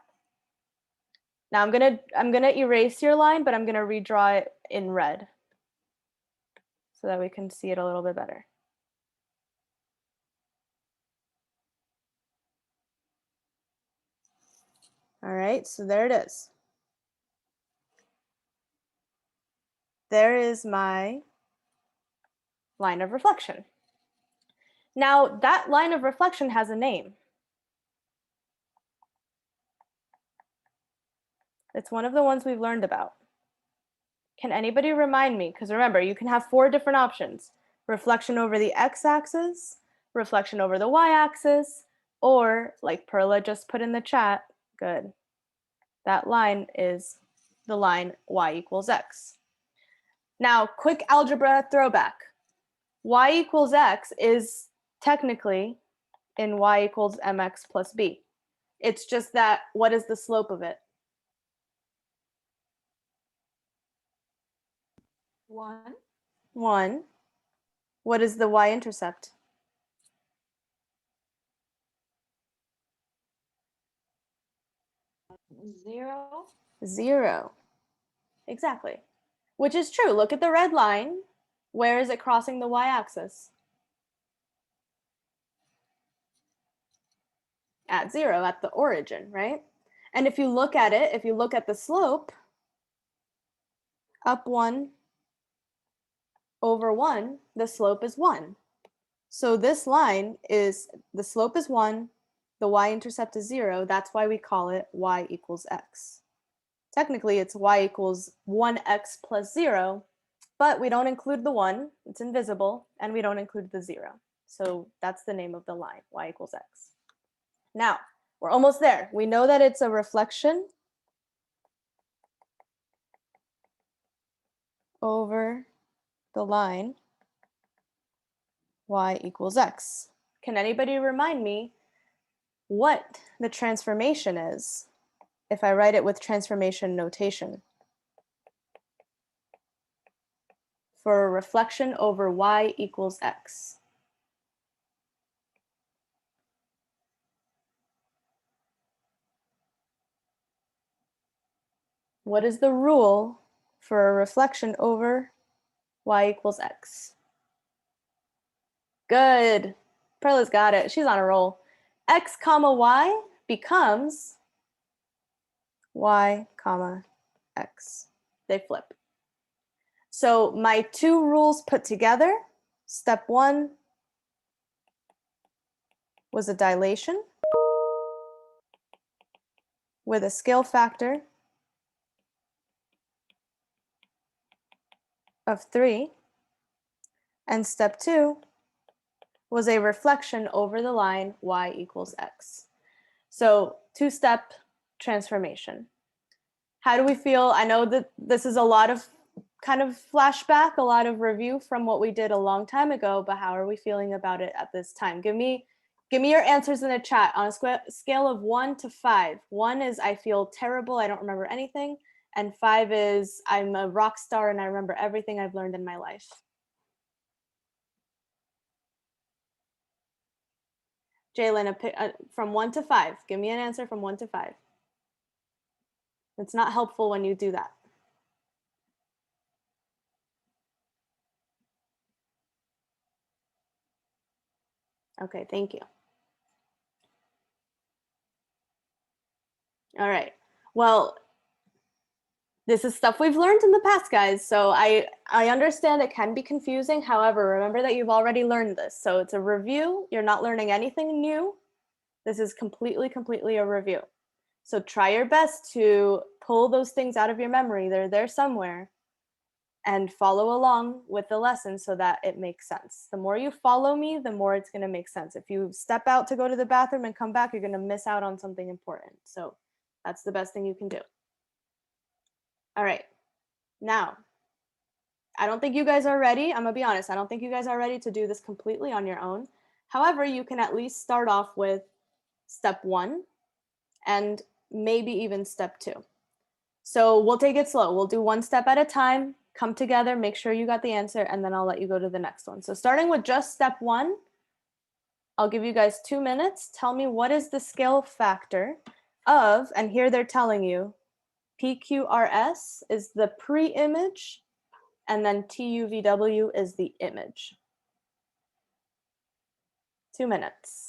Now I'm gonna erase your line, but I'm gonna redraw it in red so that we can see it a little bit better. All right, so there it is. There is my line of reflection. Now that line of reflection has a name. It's one of the ones we've learned about. Can anybody remind me? Because remember, you can have 4 different options. Reflection over the x-axis, reflection over the y-axis, or like Perla just put in the chat, good. That line is the line y equals x. Now, quick algebra throwback. Y equals x is technically in y equals mx plus b. It's just that, what is the slope of it? 1. 1. What is the y-intercept? 0. 0. Exactly. Which is true. Look at the red line. Where is it crossing the y-axis? At 0, at the origin, right? And if you look at it, if you look at the slope, up 1 over 1, the slope is 1. So this line is, the slope is 1, the y-intercept is 0. That's why we call it y equals x. Technically, it's y equals 1x plus 0, but we don't include the 1. It's invisible, and we don't include the 0. So that's the name of the line, y equals x. Now, we're almost there. We know that it's a reflection over the line y equals x. Can anybody remind me what the transformation is if I write it with transformation notation? For a reflection over y equals x. What is the rule for a reflection over y equals x? Good. Perla's got it. She's on a roll. X comma y becomes y comma x. they flip. So my two rules put together, step one was a dilation with a scale factor of 3, and step two was a reflection over the line y equals x. So two-step transformation. How do we feel? I know that this is a lot of kind of flashback, a lot of review from what we did a long time ago, but how are we feeling about it at this time? Give me your answers in the chat on a scale of 1 to 5. 1 is I feel terrible, I don't remember anything, and 5 is I'm a rock star and I remember everything I've learned in my life. Jalen, from 1 to 5. Give me an answer from 1 to 5. It's not helpful when you do that. Okay, thank you. All right. Well, this is stuff we've learned in the past, guys. So I understand it can be confusing. However, remember that you've already learned this. So it's a review. You're not learning anything new. This is completely a review. So try your best to pull those things out of your memory. They're there somewhere, and follow along with the lesson so that it makes sense. The more you follow me, the more it's going to make sense. If you step out to go to the bathroom and come back, you're going to miss out on something important. So that's the best thing you can do. All right. Now, I don't think you guys are ready. I'm going to be honest. I don't think you guys are ready to do this completely on your own. However, you can at least start off with step 1 and maybe even step 2. So we'll take it slow. We'll do one step at a time, come together, make sure you got the answer, and then I'll let you go to the next one. So starting with just step 1, I'll give you guys 2 minutes. Tell me what is the scale factor of, and here they're telling you, PQRS is the pre-image, and then TUVW is the image. 2 minutes.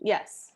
Yes.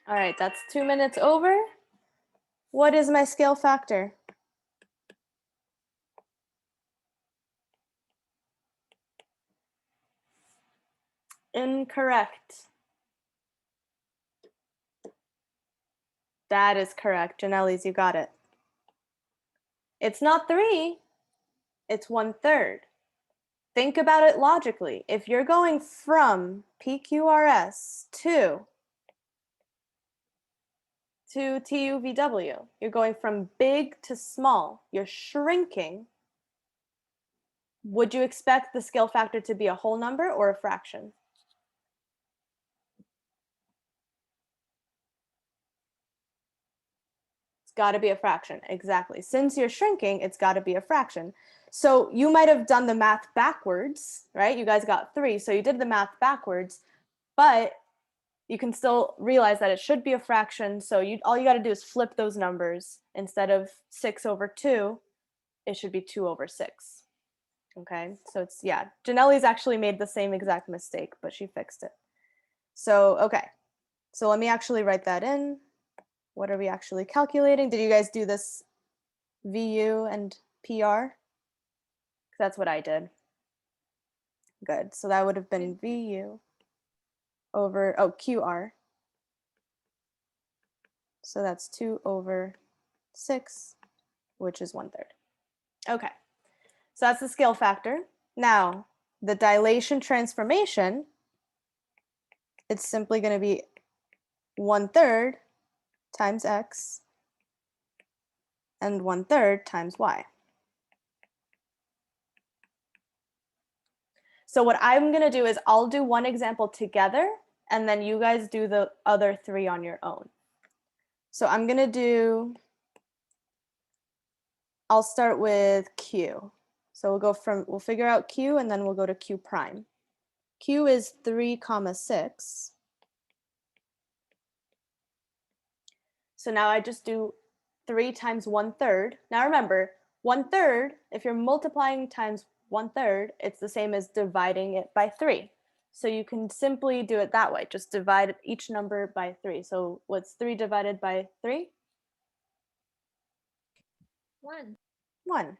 All right, that's 2 minutes over. What is my scale factor? Incorrect. That is correct. Janelle's, you got it. It's not 3, it's 1/3. Think about it logically. If you're going from PQRS to TUVW, you're going from big to small, you're shrinking. Would you expect the scale factor to be a whole number or a fraction? It's got to be a fraction. Exactly. Since you're shrinking, it's got to be a fraction. So you might have done the math backwards, right? You guys got 3, so you did the math backwards, but you can still realize that it should be a fraction. So all you got to do is flip those numbers. Instead of 6 over 2, it should be 2 over 6. Okay, so it's, yeah, Janelle's actually made the same exact mistake, but she fixed it. So, okay, so let me actually write that in. What are we actually calculating? Did you guys do this VU and PR? That's what I did. Good, so that would have been VU over, oh, QR. So that's 2 over 6, which is 1/3. Okay, so that's the scale factor. Now, the dilation transformation, it's simply going to be 1/3 times x and 1/3 times y. So what I'm going to do is I'll do one example together, and then you guys do the other 3 on your own. So I'm going to do, I'll start with q. So we'll figure out q, and then we'll go to q prime. Q is 3 comma 6. So now I just do 3 times 1/3. Now remember, 1/3, if you're multiplying times 1/3, it's the same as dividing it by 3. So you can simply do it that way. Just divide each number by 3. So what's 3 divided by 3? 1. 1.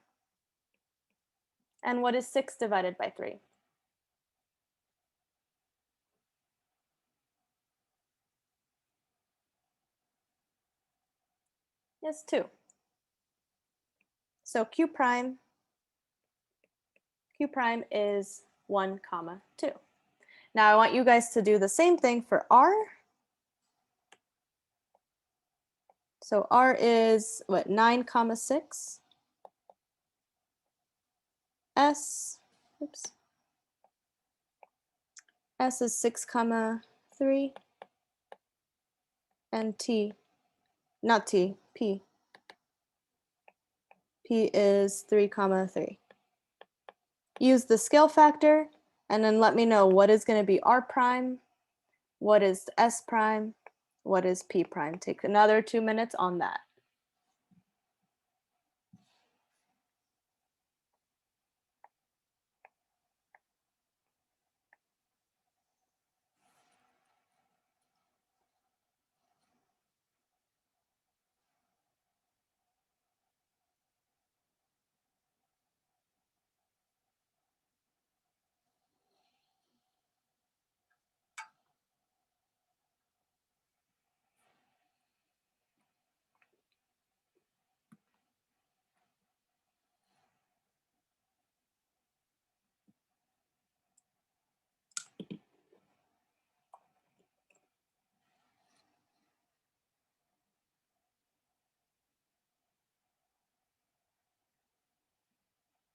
And what is 6 divided by 3? Yes, 2. So Q prime is 1 comma 2. Now I want you guys to do the same thing for R. So R is what, 9 comma 6. S, oops. S is 6 comma 3. And T, not T, P. P is 3 comma 3. Use the scale factor, and then let me know what is going to be R prime, what is S prime, what is P prime. Take another 2 minutes on that.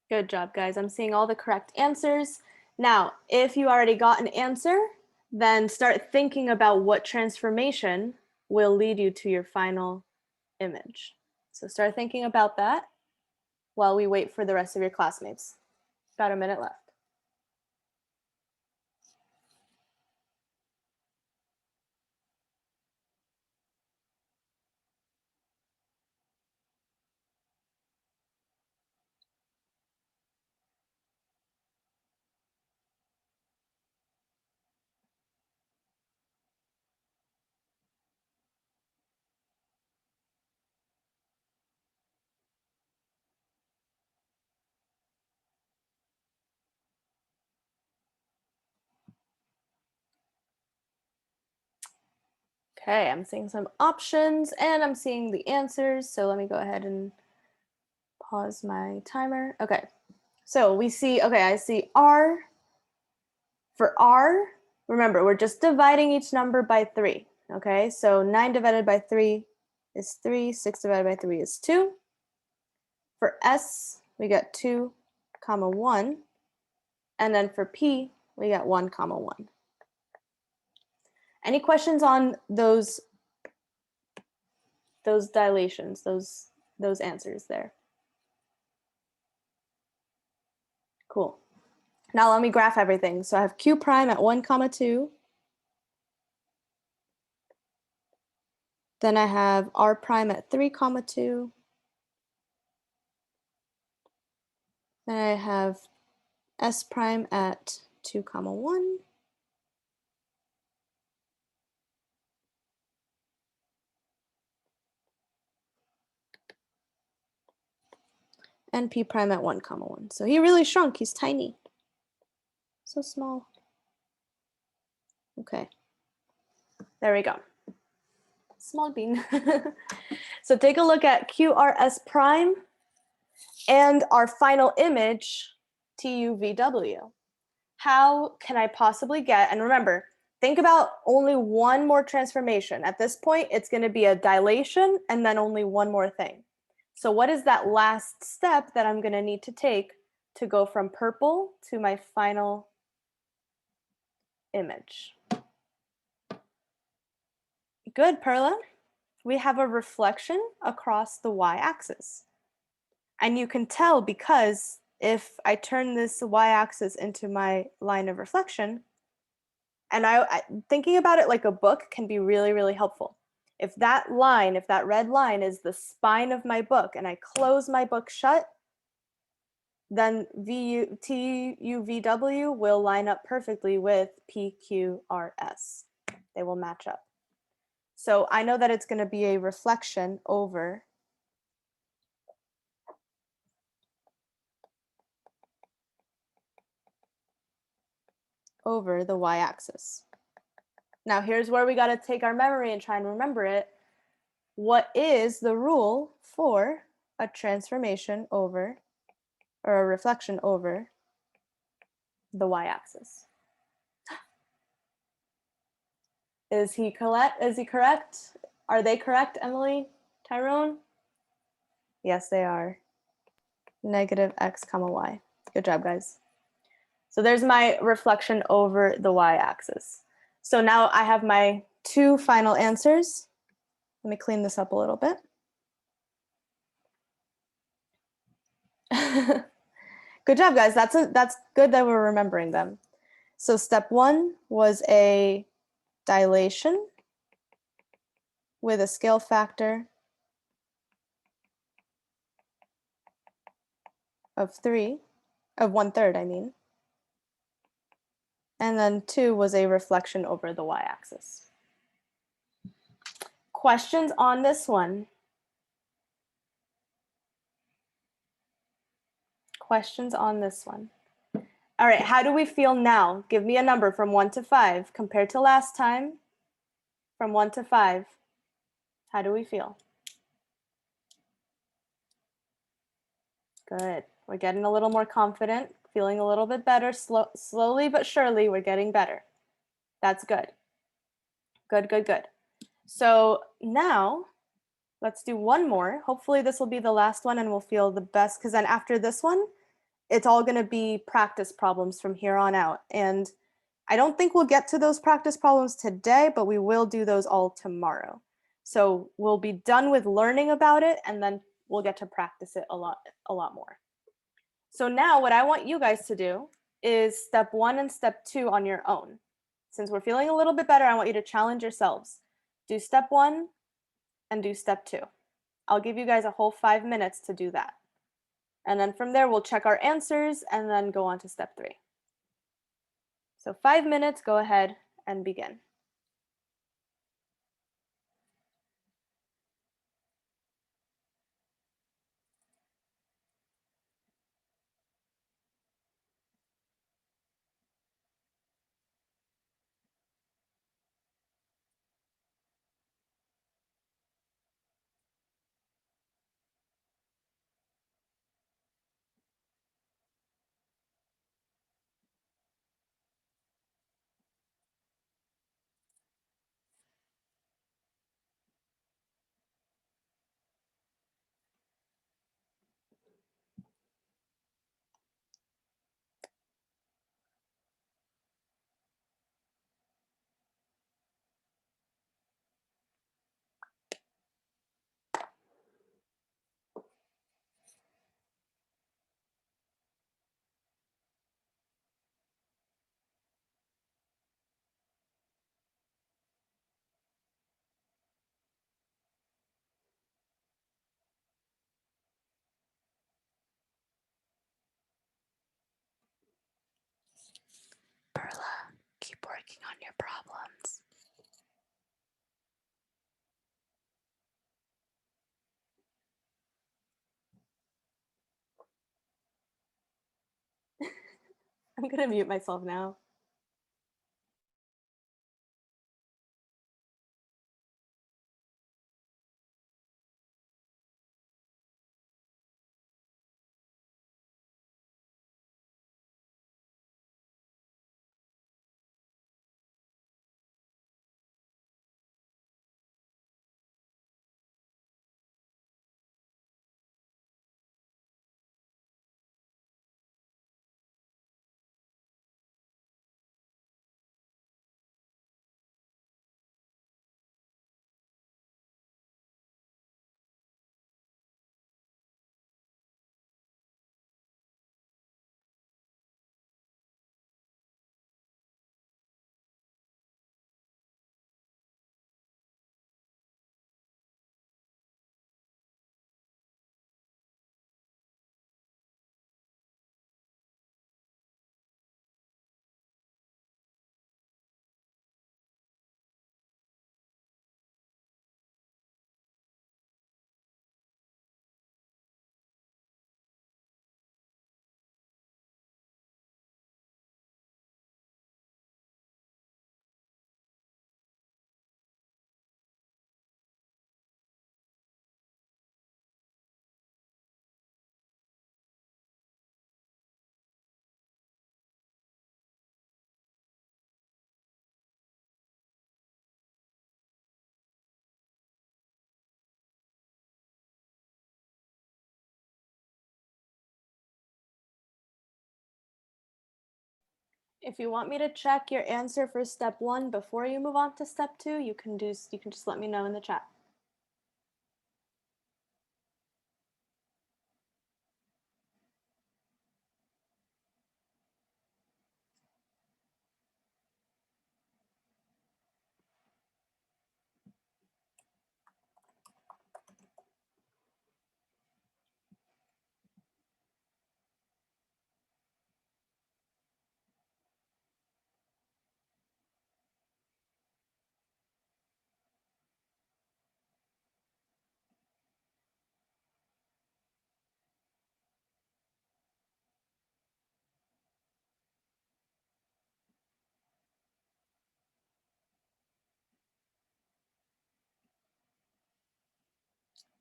Good job, guys. I'm seeing all the correct answers. Now, if you already got an answer, then start thinking about what transformation will lead you to your final image. So start thinking about that while we wait for the rest of your classmates. About a minute left. Okay, I'm seeing some options and I'm seeing the answers. So let me go ahead and pause my timer. Okay, so we see, okay, I see R. For R, remember, we're just dividing each number by 3. Okay, so 9 divided by 3 is 3, 6 divided by 3 is 2. For S, we get 2 comma 1. And then for P, we get 1 comma 1. Any questions on those those dilations, those answers there. Cool. Now let me graph everything. So I have q prime at 1, comma 2. Then I have r prime at 3, comma 2. Then I have s prime at 2, comma 1. And p prime at 1, comma 1. So he really shrunk. He's tiny. So small. Okay. There we go. Small bean. So take a look at QRS prime and our final image, TUVW. How can I possibly get, and remember, think about only one more transformation. At this point, it's going to be a dilation and then only one more thing. So what is that last step that I'm going to need to take to go from purple to my final image? Good, Perla. We have a reflection across the y-axis. And you can tell because if I turn this y-axis into my line of reflection, and thinking about it like a book can be really, really helpful. If that line, if that red line is the spine of my book and I close my book shut, then TUVW will line up perfectly with PQRS. They will match up. So I know that it's going to be a reflection over the y-axis. Now here's where we got to take our memory and try and remember it. What is the rule for a transformation over, or a reflection over, the y-axis? Is he correct? Is he correct? Are they correct, Emily? Tyrone? Yes, they are. Negative x comma y. Good job, guys. So there's my reflection over the y-axis. So now I have my two final answers. Let me clean this up a little bit. Good job, guys. That's good that we're remembering them. So step 1 was a dilation with a scale factor of 1/3, I mean. And then 2 was a reflection over the y-axis. Questions on this one? Questions on this one? All right, how do we feel now? Give me a number from 1 to 5 compared to last time. From 1 to 5, how do we feel? Good. We're getting a little more confident, feeling a little bit better. Slowly but surely, we're getting better. That's good. Good, good, good. So now let's do one more. Hopefully this will be the last one and we'll feel the best, because then after this one, it's all going to be practice problems from here on out. And I don't think we'll get to those practice problems today, but we will do those all tomorrow. So we'll be done with learning about it and then we'll get to practice it a lot more. So now what I want you guys to do is step 1 and step 2 on your own. Since we're feeling a little bit better, I want you to challenge yourselves. Do step 1 and do step 2. I'll give you guys a whole 5 minutes to do that. And then from there, we'll check our answers and then go on to step 3. So 5 minutes, go ahead and begin. working on your problems. I'm gonna mute myself now. If you want me to check your answer for step 1 before you move on to step 2, you can just let me know in the chat.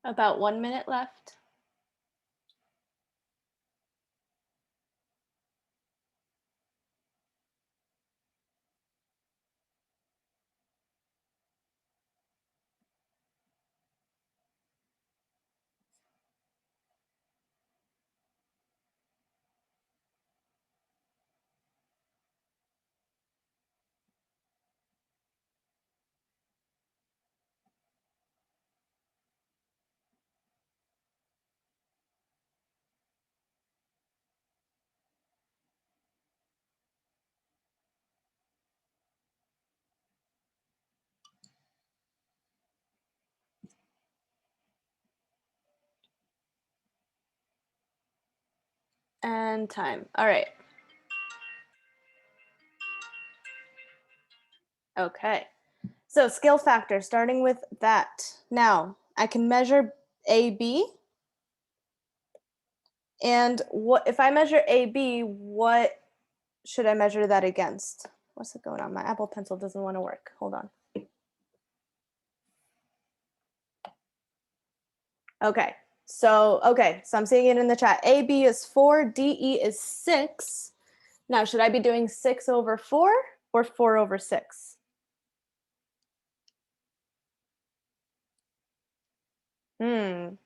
About 1 minute left. And time. All right. Okay. So scale factor, starting with that. Now, I can measure AB. And what if I measure AB, what should I measure that against? What's going on? My Apple Pencil doesn't want to work. Hold on. Okay. So I'm seeing it in the chat. AB is 4, DE is 6. Now, should I be doing 6 over 4 or 4 over 6? It's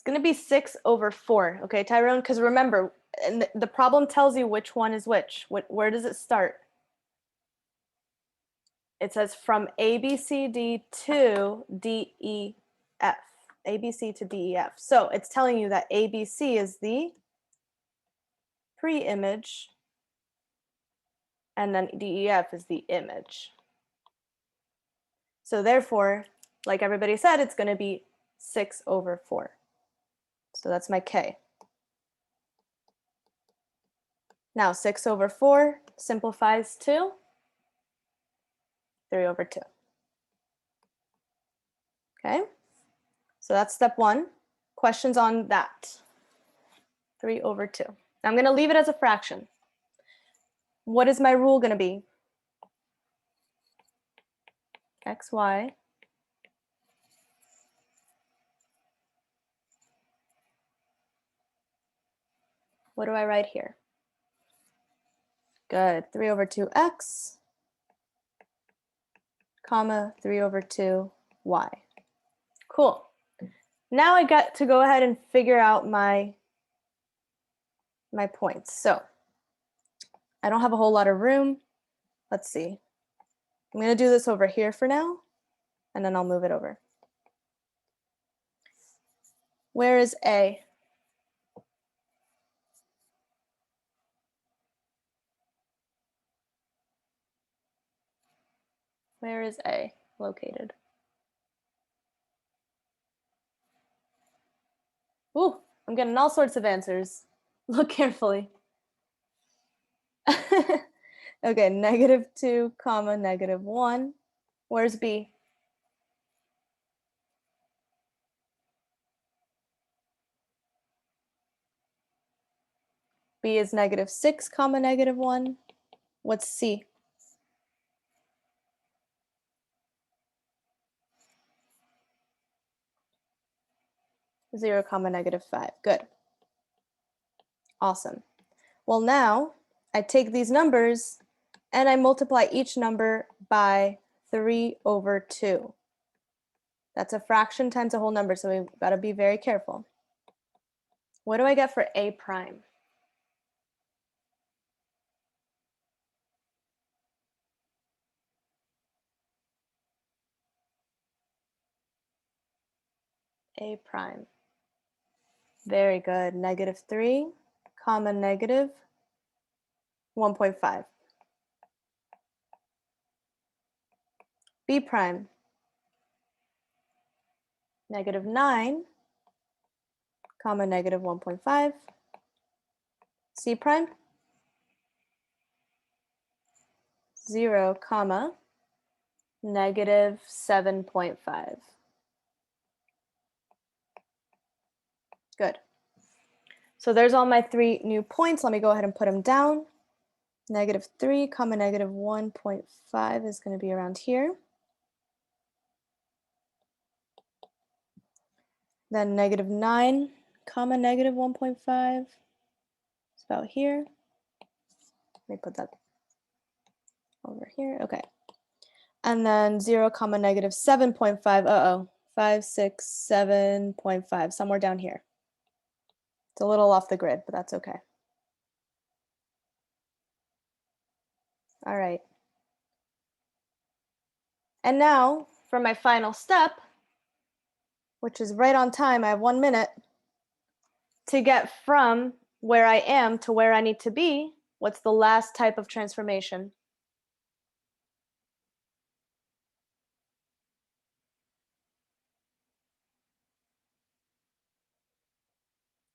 going to be 6 over 4. Okay, Tyrone, because remember, and the problem tells you which one is which. Where does it start? It says from ABCD to DEF. ABC to DEF. So it's telling you that ABC is the pre-image and then DEF is the image. So therefore, like everybody said, it's going to be 6 over 4. So that's my K. Now 6 over 4, simplifies to 3 over 2. Okay, so that's step 1. Questions on that? 3 over 2. Now I'm going to leave it as a fraction. What is my rule going to be? X, Y. What do I write here? Good. 3 over 2x, comma, 3 over 2y. Cool. Now I got to go ahead and figure out my points. So I don't have a whole lot of room. Let's see. I'm going to do this over here for now, and then I'll move it over. Where is A? Where is A located? Ooh, I'm getting all sorts of answers. Look carefully. Okay, -2, comma, -1. Where's B? B is -6, comma, -1. What's C? Zero, comma, -5. Good. Awesome. Well, now I take these numbers and I multiply each number by 3 over 2. That's a fraction times a whole number, so we've got to be very careful. What do I get for A prime? A prime. Very good. -3, comma, -1.5. B prime. -9, comma, -1.5. C prime. 0, comma, -7.5. Good. So there's all my 3 new points. Let me go ahead and put them down. -3, comma, -1.5 is going to be around here. Then -9, comma, -1.5 is about here. Let me put that over here. Okay. And then 0, comma, -7.5. Uh-oh. 5, 6, 7.5, somewhere down here. It's a little off the grid, but that's okay. All right. And now for my final step, which is right on time. I have 1 minute to get from where I am to where I need to be. What's the last type of transformation?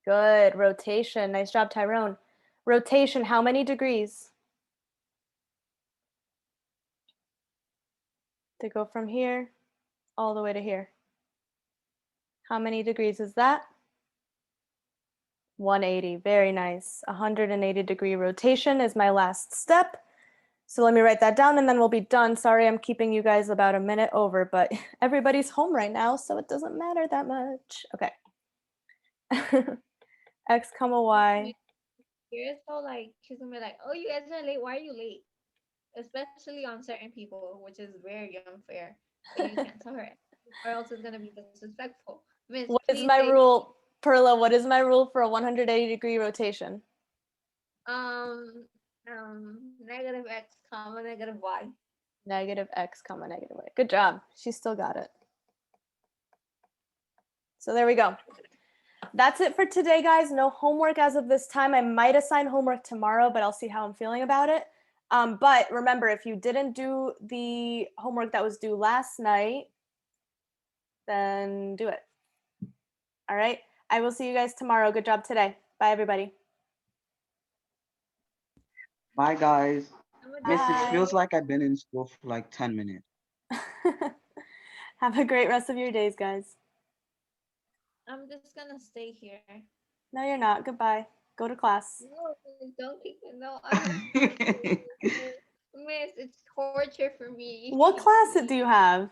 Good, rotation. Nice job, Tyrone. Rotation, how many degrees? To go from here all the way to here. How many degrees is that? 180, very nice. 180-degree rotation is my last step. So let me write that down and then we'll be done. Sorry, I'm keeping you guys about a minute over, but everybody's home right now, so it doesn't matter that much. Okay. X, comma, Y. You're so like she's gonna be like, oh, you guys are late. Why are you late? Especially on certain people, which is very unfair. But you can't tell her, or else it's gonna be disrespectful. Miss, What is please my say rule? Perla, what is my rule for a 180-degree rotation? um -x comma -y. -x, comma, -y. Good job. She still got it. So there we go. That's it for today, guys. No homework as of this time. I might assign homework tomorrow, but I'll see how I'm feeling about it. But remember, if you didn't do the homework that was due last night, then do it. All right. I will see you guys tomorrow. Good job today. Bye, everybody. Bye, guys. Have a Miss, good it Bye. feels day. like I've been in school for like 10 minutes. Have a great rest of your days, guys. I'm just gonna stay here. No, you're not. Goodbye. Go to class. No, don't kick me. No, I don't. Miss, it's torture for me. What class do you have?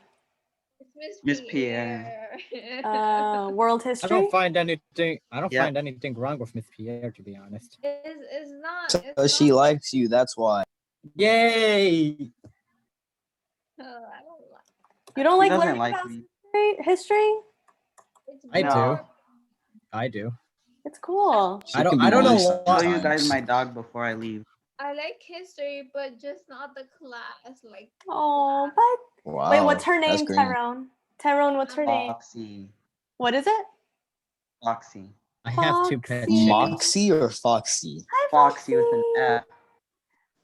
It's Miss Miss Pierre. Pierre. World I history? don't find anything. I don't Yep. find anything wrong with Miss Pierre, to be honest. It's not. So It's she not. likes you, that's why. Yay! I don't like. You don't He like doesn't learning like about me. history? It's I do. boring. I do. It's cool. She I can don't. be I don't know boring Show why. you guys sometimes. my dog before I leave. I like history, but just not the class. Like, Oh, class. but Wow. wait, what's her that's name, great. Tyrone? Tyrone, what's her name? Foxy. What is it? Foxy. I have two pet Foxy. chickens. Moxie or Foxy? Hi, Foxy with an F.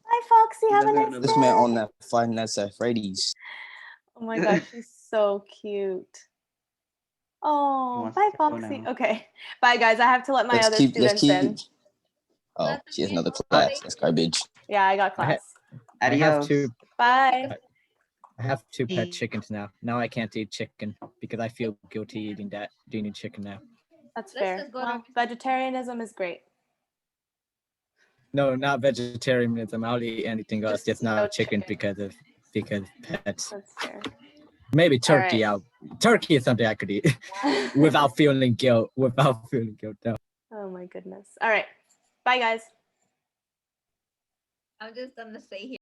Hi, Foxy. He Have a doesn't nice know This the- man day. on that Five Nights at Freddy's. Oh my gosh, she's so cute. Oh, wants bye, to go Foxy. now. Okay, bye, guys. I have to let my Let's other keep. students in. Oh, Let she has them in another all class. day. That's garbage. Yeah, I got I ha- class. I have Adios. two. Bye. I have two pet Peace. chickens now. Now I can't eat chicken because I feel guilty eating chicken now. That's Let's fair. just go to Well, vegetarianism is great. No, not vegetarianism. I'll eat anything else, just no not chicken chicken. because pets. That's fair. Maybe turkey. right. Turkey is something I could eat without feeling guilt. Without feeling guilt. No. Oh my goodness. All right. Bye, guys. I'm just gonna stay here.